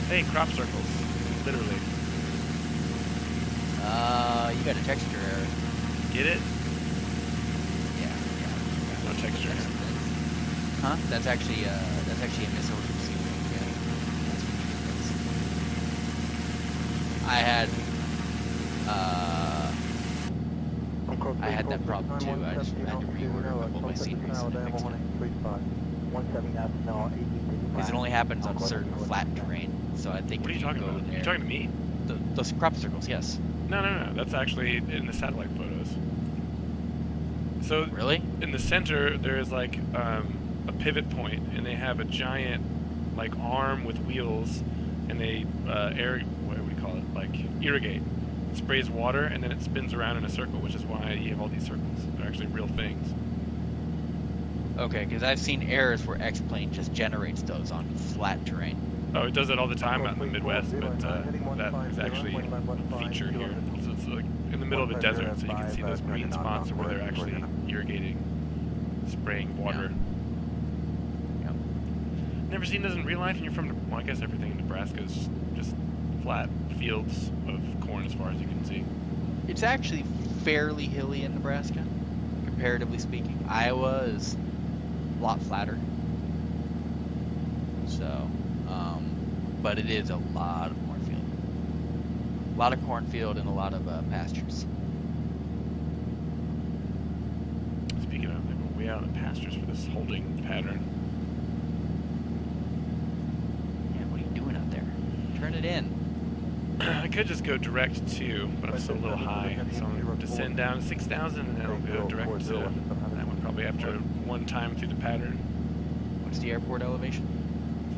Hey, crop circles. Literally. You got a texture error. Get it? Yeah. No texture. Huh? That's actually a misordered sequence. Yeah. That's what it is. I had that problem too. I just had to reorder a couple of my sceneries and fix it. Because it only happens on certain flat terrain, so I think What are if you talking go about? there, You talking to me? those crop circles, yes. No. That's actually in the satellite photos. So Really? in the center, there is like a pivot point, and they have a giant like arm with wheels, and they what do we call it? Like irrigate. It sprays water, and then it spins around in a circle, which is why you have all these circles. They're actually real things. Okay, because I've seen errors where X-Plane just generates those on flat terrain. Oh, it does it all the time out in the Midwest, but that is actually a feature here. So it's like in the middle of a desert, so you can see those green spots are where they're actually irrigating, spraying water. Yep. Never seen those in real life, and you're from, well, I guess everything in Nebraska is just flat fields of corn as far as you can see. It's actually fairly hilly in Nebraska, comparatively speaking. Iowa is a lot flatter. So, but it is a lot of cornfield. A lot of cornfield and a lot of pastures. Speaking of, they were way out in the pastures for this holding pattern. Yeah, what are you doing out there? Turn it in. I could just go direct to, but I'm still a little high, so I'm going to descend down 6,000 and then I'll go direct to that one probably after one time through the pattern. What's the airport elevation?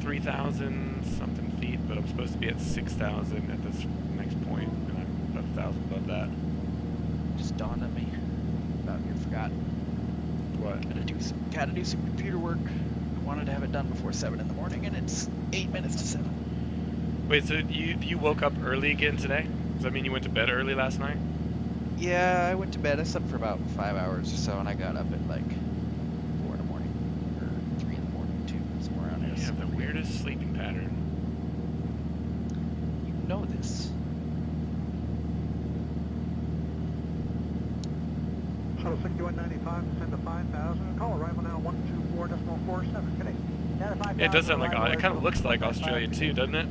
3,000 something feet, but I'm supposed to be at 6,000 at this next point, and I'm about 1,000 above that. Just dawned on me. About here, forgot. What? Gotta do some computer work. wanted to have it done before 7 in the morning, and it's 8 minutes to 7. Wait, so you woke up early again today? Does that mean you went to bed early last night? Yeah, I went to bed. I slept for about 5 hours or so, and I got up at like 4 in the morning, or 3 in the morning, 2, somewhere around there. You have the weirdest sleeping pattern. You know this. Shuttle 6195, descend to 5,000. Call arrival now 124.47. Good day. Down to 5,000. Yeah, it does sound like it kind of looks like Australia too, doesn't it?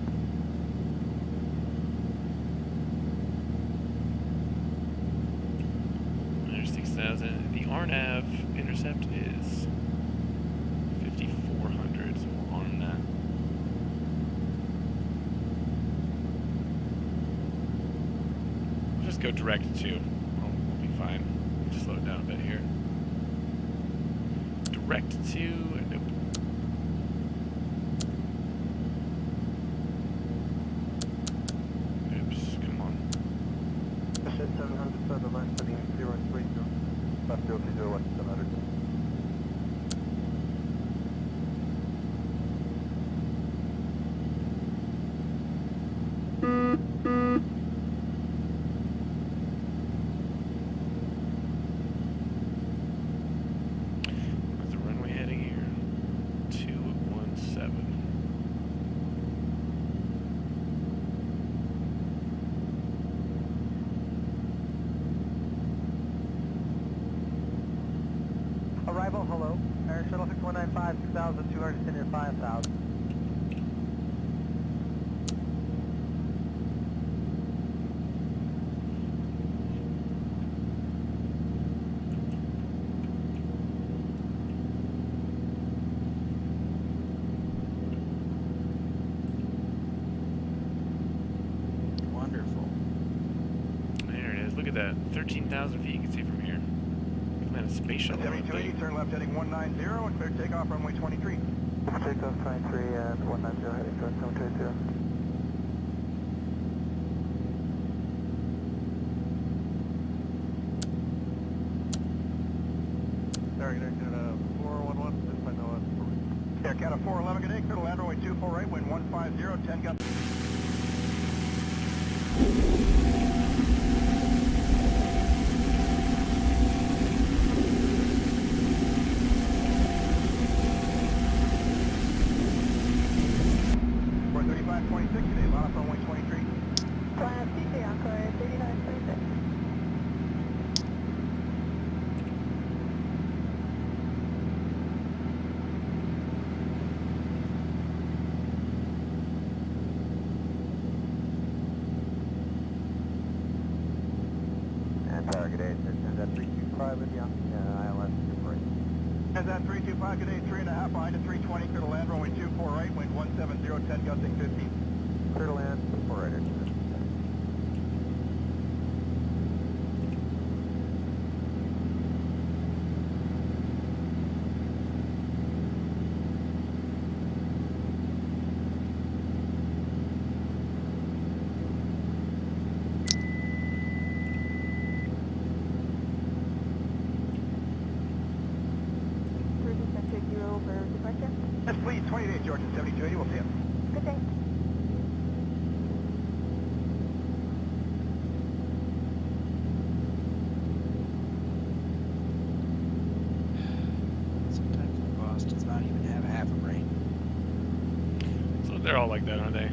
There's 6,000. The RNAV intercept is 5,400, so we'll arm that. We'll just go direct to. We'll be fine. Just slow it down a bit here. Direct to. Nope. Oops, come on. 707 left, heading 030. Left 030, left 700. Where's the runway heading here? 217. Arrival, hello. Air Shuttle 6195, 2,200, send in 5,000. Wonderful. There it is. Look at that. 13,000 feet you can see from here. Land a space shuttle. on that 7280, thing. turn left heading 190 and clear takeoff runway 23. Takeoff 23 and 190 heading to 722. There, good day, Canada 411, this might know us. Yeah, Canada 411, good day, clear to land runway 24 right, wind 150, 10 gun. We're 3526 today, line up runway 23. Class CJ Encore 3926. And target 8, is that 325 with you? ILS 23. Is that 325, good day, 3.5 behind at 320, clear to land, runway 24 right, wind 170, 10 gusting 15. Clear to land, 4 right. Yes, please, 20 days, Georgia, 7280, we'll see you. Good day. Sometimes my boss does not even have half a brain. So they're all like that, aren't they?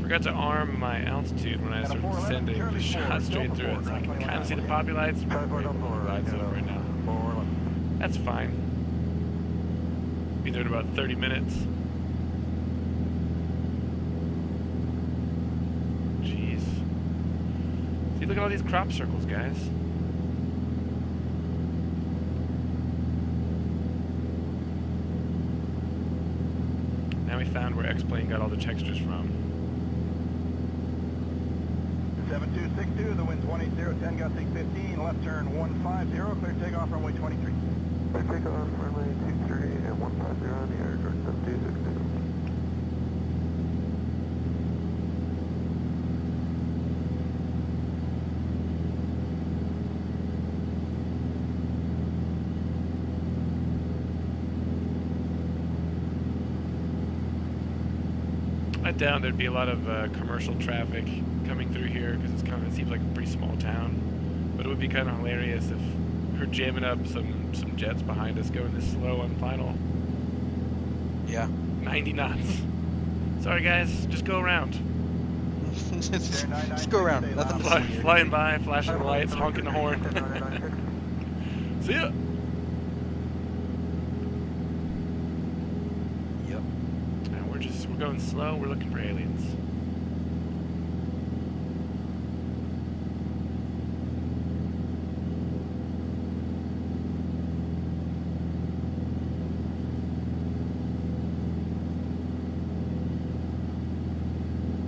Forgot to arm my altitude when I started descending. Just shot straight through it. So I can kind of see the poppy lights. Lights over right now. That's fine. Be there in about 30 minutes. Jeez. See, look at all these crop circles, guys. Now we found where X-Plane got all the textures from. 7262, the wind's 180, 10 gusting 15, left turn 150, clear takeoff runway 23. Clear takeoff runway 23 and 150 on the air, George 7262. I doubt there'd be a lot of commercial traffic coming through here because it seems like a pretty small town. But it would be kind of hilarious if we're jamming up some jets behind us going this slow on final. Yeah. 90 knots. Sorry guys, just go around. Just go around. Nothing to see here. Flying by, flashing the lights, honking the horn. See ya. Yep. And we're going slow. We're looking for aliens.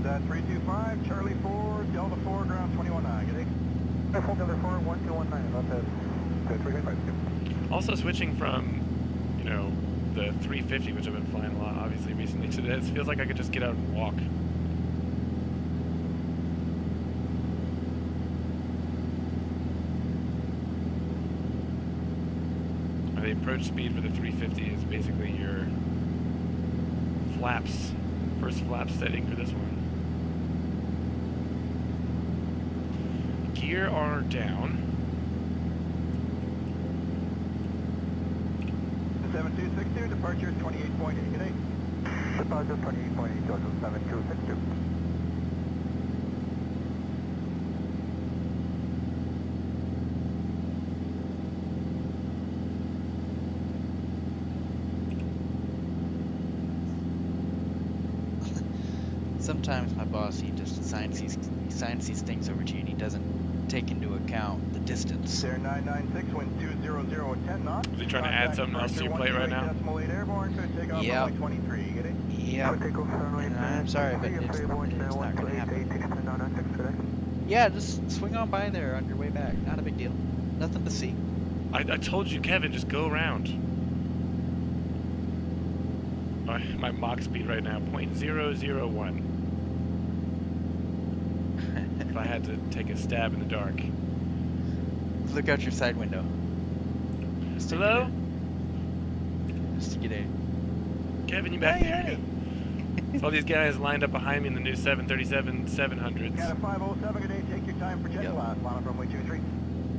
That's 325, Charlie 4, Delta 4, ground 21-9. Good day. Delta 4, 1219. About that. 325. Also switching from, the 350, which I've been flying a lot, obviously, recently, to this, feels like I could just get out and walk. The approach speed for the 350 is basically your flaps, first flap setting for this one. Gear are down. 7262, departure 28.8. Good day. Departure 28.8, total 7262. Sometimes my boss, he just assigns these things over to you and he doesn't take into account the distance. Sierra 996, wind 200 at 10 knots. Is he trying to add something else to your plate right now? Airborne, could take off Yep. runway 23. Get it? Yep. And I'm sorry, but it's not going to happen. Yeah, just swing on by there on your way back. Not a big deal. Nothing to see. I told you, Kevin, just go around. My Mach speed right now, 0.001. If I had to take a stab in the dark. Look out your side window. Hello? Just to get a... Kevin, you back there? So all these guys lined up behind me in the new 737-700s. Got a 507, good day. Take your time for jet class. Line up runway 23.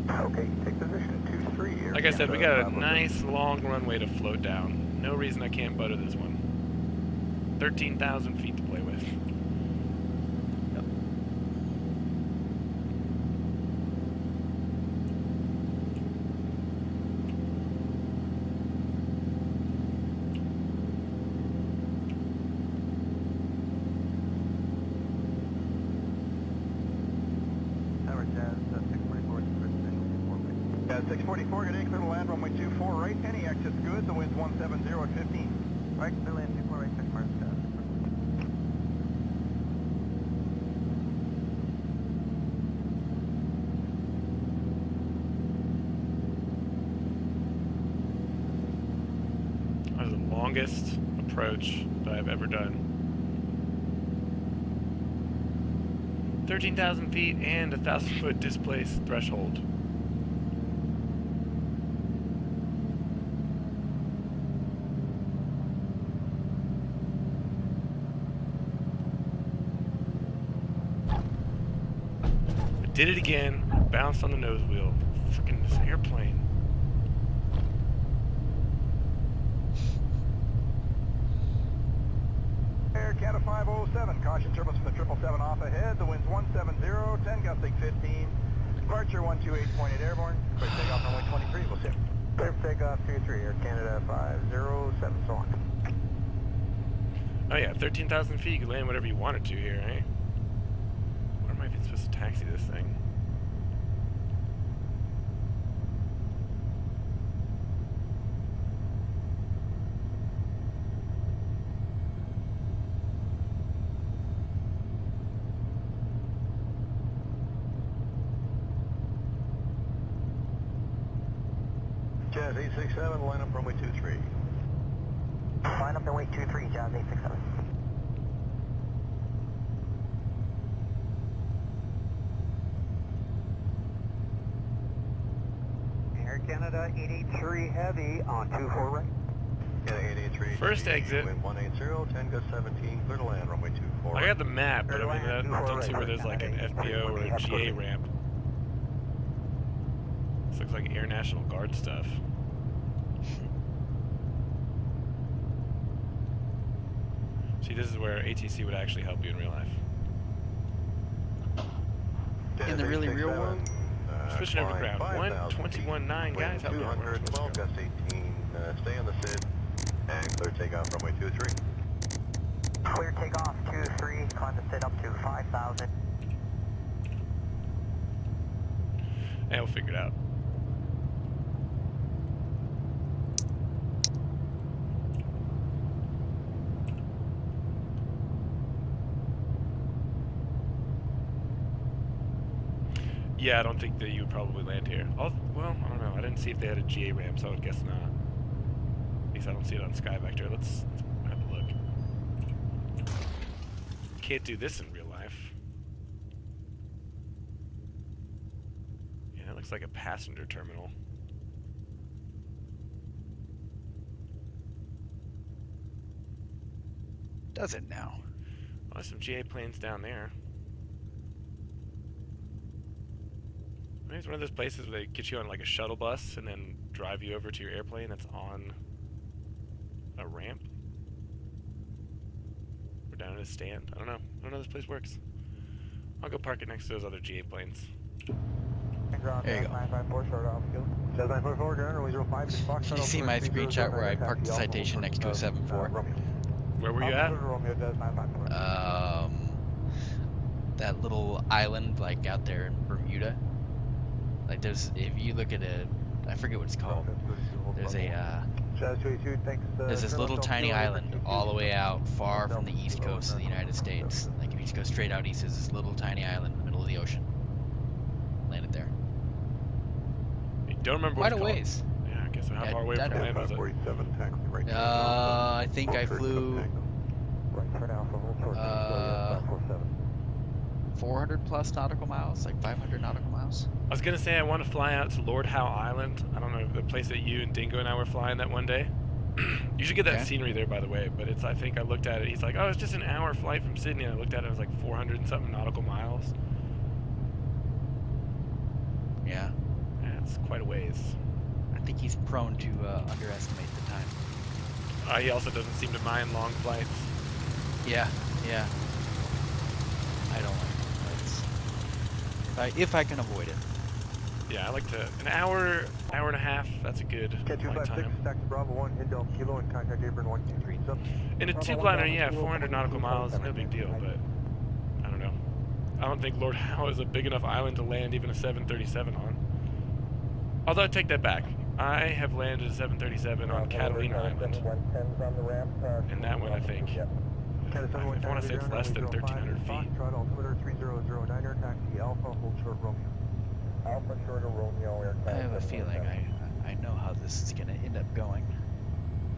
Okay, take position 23 here. Like I said, we got a nice long runway to float down. No reason I can't butter this one. 13,000 feet to play with. Yep. Tower Jazz, 644, 644, good day. Clear to land runway 24 right. Any exits good. The wind's 170 at 15. Right, clear land 24 right, 6 Mars. That was the longest approach that I've ever done. 13,000 feet and a 1,000-foot displaced threshold. I did it again. Bounced on the nose wheel. Freaking this airplane. Air Canada 507, caution turbulence from the 777 off ahead. The wind's 170, 10 gusting 15. Departure 128.8 airborne. Quick takeoff runway 23. We'll see you. Clear for takeoff 23, Air Canada 507, so on. Oh yeah, 13,000 feet. You can land whatever you wanted to here, eh? Where am I even supposed to taxi this thing? Jazz 867, line up runway 23. Line up runway 23, Jazz 867. Air Canada 883 heavy on 24 right. First exit. Wind 180, Tango 17, clear to land, runway 24. I got the map, but I mean, I Airline don't see where there's like an 248, FBO or a GA ramp. This looks like Air National Guard stuff. See, this is where ATC would actually help you in real life. In the really real world? Switching over ground. 121.9, guys. Help me out. 200, 12, gust 18, stay on the SID, and clear takeoff, runway 23. Clear takeoff 23, climb the SID up to 5,000. And we'll figure it out. Yeah, I don't think that you would probably land here. Well, I don't know. I didn't see if they had a GA ramp, so I would guess not. At least I don't see it on Sky Vector. Let's have a look. Can't do this in real life. Yeah, it looks like a passenger terminal. Does it now? Oh, there's some GA planes down there. Maybe it's one of those places where they get you on like a shuttle bus and then drive you over to your airplane that's on a ramp. Or down at a stand. I don't know. I don't know how this place works. I'll go park it next to those other GA planes. There you go. 954, short altitude. 944, runway 05, Did you see my screenshot where I parked the Citation next to a 7-4? Where were you at? That little island, like out there in Bermuda. Like there's, if you look at a, I forget what it's called. There's a, there's this little tiny island all the way out far from the east coast of the United States. Like if you just go straight out east, there's this little tiny island in the middle of the ocean. Landed there. I don't remember what Quite it's a called. ways. Yeah, I guess so. How Yeah, far away from that- land was it? 47, taxi right to I think I flew Right turn alpha, hold short, 547. 400 plus nautical miles, like 500 nautical miles. I was gonna say I want to fly out to Lord Howe Island. I don't know, the place that you and Dingo and I were flying that one day. You should get that Okay. scenery there, by the way. But it's, I think I looked at it. He's like, oh, it's just an hour flight from Sydney. And I looked at it. It was like 400 and something nautical miles. Yeah, Yeah, it's quite a ways. I think he's prone to underestimate the time. He also doesn't seem to mind long flights. Yeah, yeah. I don't like flights. If I can avoid it. Yeah, I like to an hour, hour and a half. That's a good Cat flight 256, time. taxi Bravo 1, Intel Kilo, and contact apron 123. In a tubeliner, yeah, 400 nautical miles, no big deal. But I don't know. I don't think Lord Howe is a big enough island to land even a 737 on. Although I take that back. I have landed a 737 on Catalina Island. And that one, I think, if I want to say it's less than 1,300 feet. Foxtrot, altimeter 3009er, taxi Alpha, hold short Romeo. Alpha short of Romeo, aircraft. I have a feeling I know how this is gonna end up going.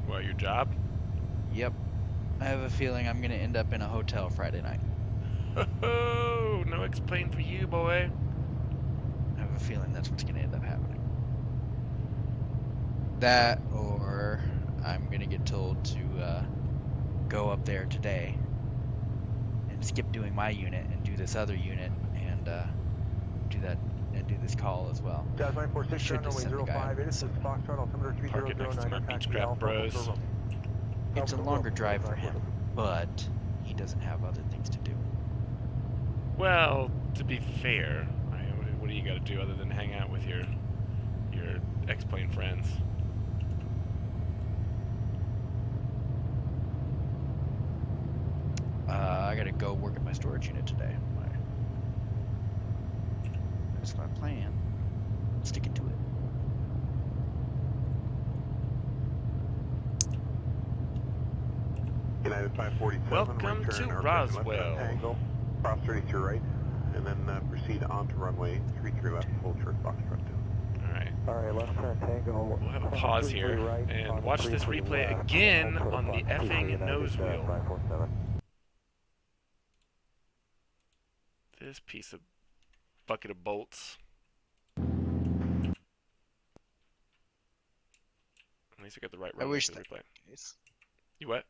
Well, your job? Yep. I have a feeling I'm gonna end up in a hotel Friday night. Oh, no explain for you, boy. I have a feeling that's what's gonna end up happening. That, or I'm gonna get told to go up there today and skip doing my unit and do this other unit and do that and do this call as well. Jazz I 946, should just runway send the guy 05, up it is so Foxtrot, altimeter Park it next to my 3009er, taxi Beechcraft Alpha, bros. hold short Romeo. it's a Alpha longer Romeo, drive for 547. him, but he doesn't have other things to do. Well, to be fair, what do you got to do other than hang out with your X-Plane friends? I gotta go work at my storage unit today. That's my plan. Sticking to it. United 547, Welcome return to aircraft Roswell. left angle, cross 33 right, and then proceed on to runway 33 left, hold short Foxtrot 2. All right. Alright, left turn Tango. We'll have a pause here and watch this replay again on the effing nose wheel. 547. This piece of bucket of bolts. At least I got the right I runway wish for the that. replay. You what?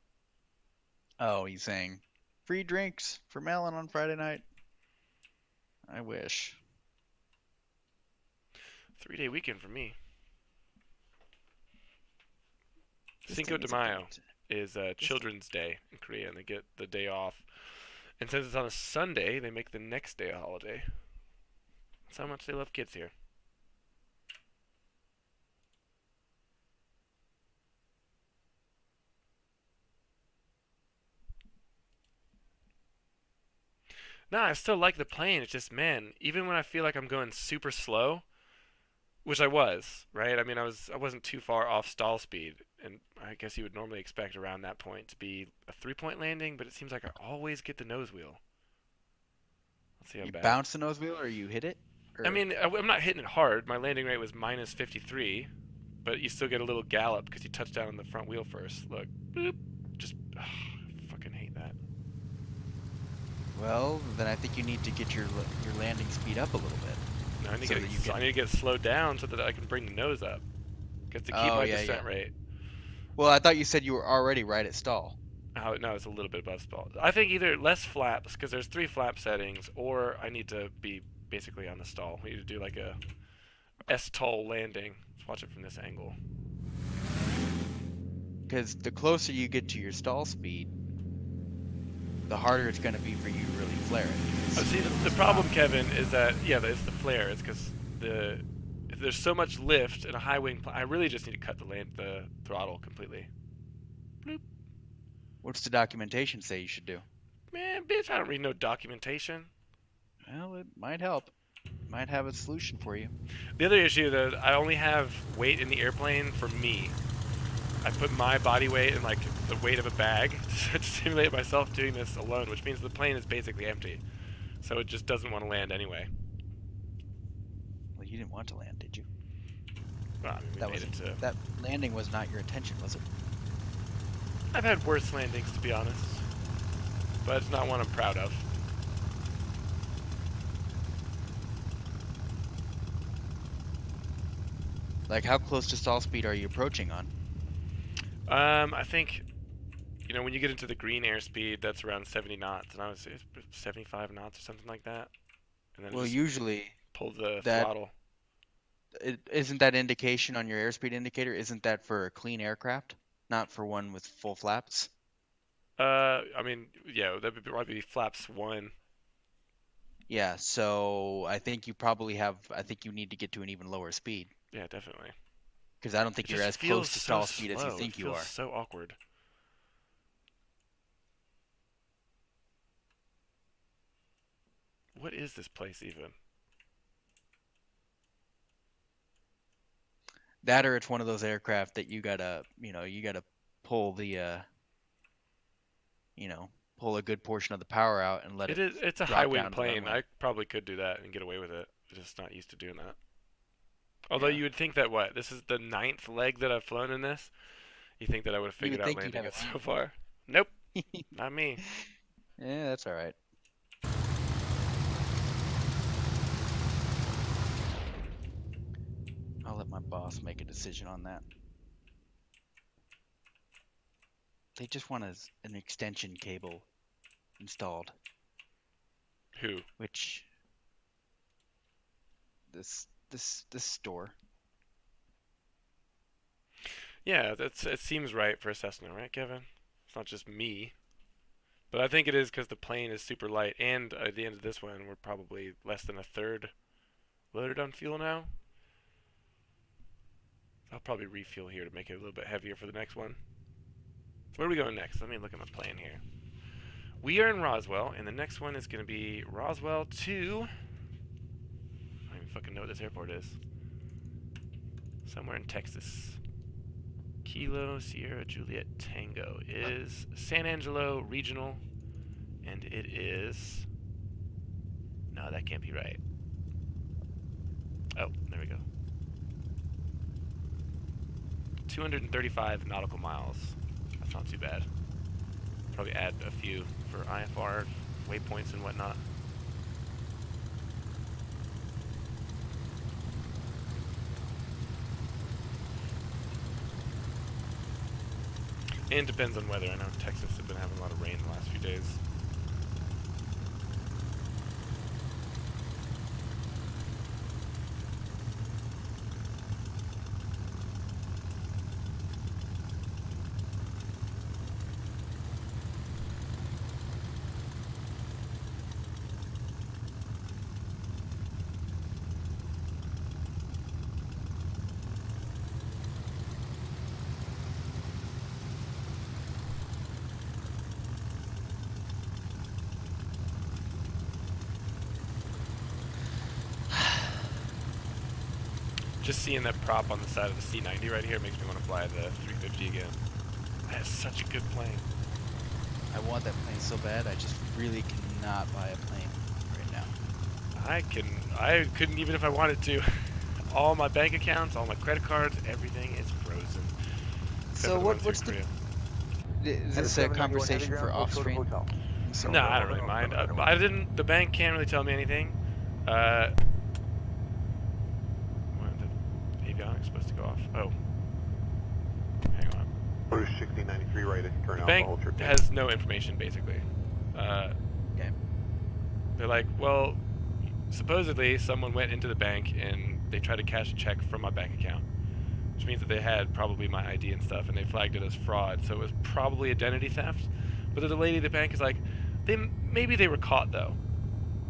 Oh, he's saying free drinks for Melon on Friday night. I wish. 3-day weekend for me. This Cinco thing de is a Mayo bit- is Children's Day in Korea, and they get the day off. And since it's on a Sunday, they make the next day a holiday. That's how much they love kids here. Nah, I still like the plane. It's just, man, even when I feel like I'm going super slow, which I was, right? I mean, I wasn't too far off stall speed, and I guess you would normally expect around that point to be a 3-point landing, but it seems like I always get the nose wheel. Let's see how You bad. bounce the nose wheel or you hit it? I mean, I'm not hitting it hard. My landing rate was minus 53, but you still get a little gallop because you touch down on the front wheel first. Look, boop, just I fucking hate that. Well, then I think you need to get your landing speed up a little bit. No, I need, So to that you get, can- I need to get slowed down so that I can bring the nose up. Because to keep Oh, my yeah, descent yeah. rate. Well, I thought you said you were already right at stall. Oh, no, it's a little bit above stall. I think either less flaps, because there's 3 flap settings, or I need to be basically on the stall. We need to do like a S-tall landing. Let's watch it from this angle. Because the closer you get to your stall speed, the harder it's going to be for you to really flare it. See, the problem, Kevin, is that, yeah, it's the flare. It's because if there's so much lift in a high wing plane, I really just need to cut the throttle completely. Bloop. What's the documentation say you should do? Man, bitch, I don't read no documentation. Well, it might help. Might have a solution for you. The other issue, though, I only have weight in the airplane for me. I put my body weight in, like, the weight of a bag to simulate myself doing this alone, which means the plane is basically empty. So it just doesn't want to land anyway. Well, you didn't want to land, did you? Well, I mean, we That made was it to... that landing was not your intention, was it? I've had worse landings, to be honest. But it's not one I'm proud of. Like, how close to stall speed are you approaching on? I think, you know, when you get into the green airspeed, that's around 70 knots, and I was 75 knots or something like that. And then Well, just usually, pull the that- throttle. isn't that indication on your airspeed indicator? Isn't that for a clean aircraft, not for one with full flaps? I mean, yeah, that would probably be flaps 1. Yeah. So I think you probably have. I think you need to get to an even lower speed Yeah, definitely. because I don't think It you're just as close feels to so stall speed as you slow. think It you feels are. so awkward. What is this place even? That or it's one of those aircraft that you gotta pull the pull a good portion of the power out and let it. It's a drop high wing down the plane. runway. I probably could do that and get away with it. I'm just not used to doing that. Although Yeah. you would think that this is the 9th leg that I've flown in this. You think that I would have You would figured out think you'd landing have it it so far. Nope, not me. Yeah, that's all right. I'll let my boss make a decision on that. They just want an extension cable installed, Who? which this store. Yeah, it seems right for a Cessna, right, Kevin? It's not just me. But I think it is because the plane is super light, and at the end of this one, we're probably less than a third loaded on fuel now. I'll probably refuel here to make it a little bit heavier for the next one. Where are we going next? Let me look at my plan here. We are in Roswell, and the next one is going to be Roswell to... I don't even fucking know what this airport is. Somewhere in Texas. Kilo Sierra Juliet Tango is San Angelo Regional, and it is... No, that can't be right. Oh, there we go. 235 nautical miles. That's not too bad. Probably add a few for IFR waypoints and whatnot. And it depends on weather. I know Texas has been having a lot of rain the last few days. Just seeing that prop on the side of the C90 right here makes me want to fly the 350 again. That is such a good plane. I want that plane so bad. I just really cannot buy a plane right now. I couldn't even if I wanted to. All my bank accounts, all my credit cards, everything is frozen. So what's the? Is this a conversation for off screen? No, I don't really mind. The bank can't really tell me anything. The avionics supposed to go off. Oh. Hang on. Bruce 1693 right, if you turn The out bank the whole trip. has no information, basically. Okay. They're like, well, supposedly someone went into the bank and they tried to cash a check from my bank account, which means that they had probably my ID and stuff, and they flagged it as fraud, so it was probably identity theft. But the lady at the bank is like, maybe they were caught, though.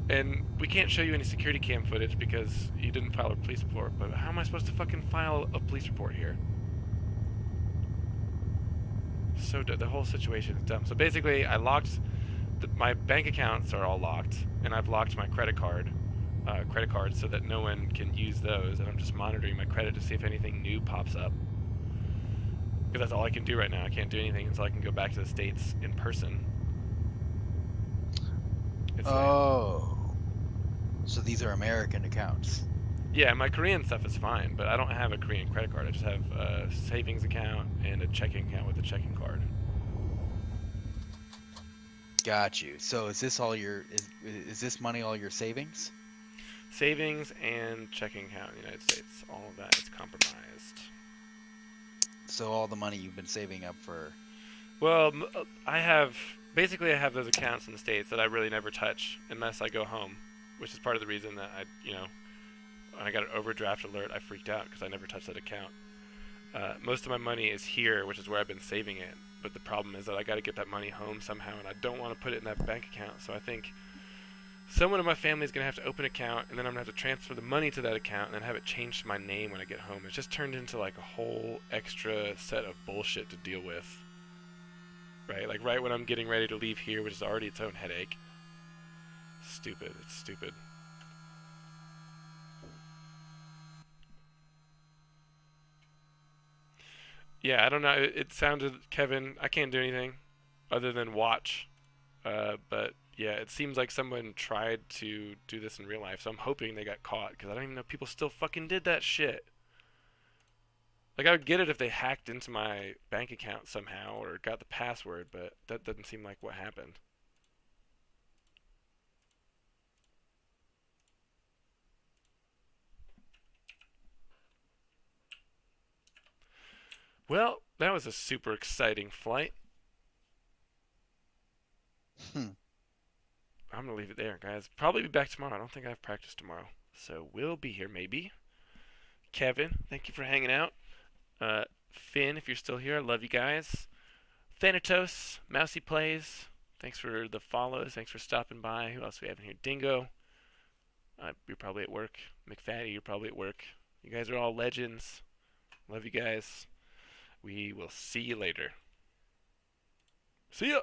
And we can't show you any security cam footage because you didn't file a police report. But how am I supposed to fucking file a police report here? So the whole situation is dumb. So basically, I locked my bank accounts are all locked, and I've locked my credit cards so that no one can use those. And I'm just monitoring my credit to see if anything new pops up. Because that's all I can do right now. I can't do anything until I can go back to the States in person. So these are American accounts. Yeah, my Korean stuff is fine, but I don't have a Korean credit card. I just have a savings account and a checking account with a checking card. Got you. So is this all your is this money all your savings? Savings and checking account in the United States. All of that is compromised. So all the money you've been saving up for. Well, I have those accounts in the States that I really never touch unless I go home, which is part of the reason that when I got an overdraft alert, I freaked out because I never touched that account. Most of my money is here, which is where I've been saving it. But the problem is that I got to get that money home somehow, and I don't want to put it in that bank account. So I think someone in my family is going to have to open an account, and then I'm going to have to transfer the money to that account, and then have it changed to my name when I get home. It's just turned into like a whole extra set of bullshit to deal with. Right? Like right when I'm getting ready to leave here, which is already its own headache. Stupid. It's stupid. Yeah, I don't know. It sounded, Kevin, I can't do anything other than watch. But yeah, it seems like someone tried to do this in real life, so I'm hoping they got caught, because I don't even know people still fucking did that shit. Like, I would get it if they hacked into my bank account somehow or got the password, but that doesn't seem like what happened. Well, that was a super exciting flight. I'm going to leave it there, guys. Probably be back tomorrow. I don't think I have practice tomorrow. So we'll be here, maybe. Kevin, thank you for hanging out. Finn, if you're still here, I love you guys. Thanatos, Mousy Plays, thanks for the follows. Thanks for stopping by. Who else do we have in here? Dingo. You're probably at work. McFaddy, you're probably at work. You guys are all legends. Love you guys. We will see you later. See ya!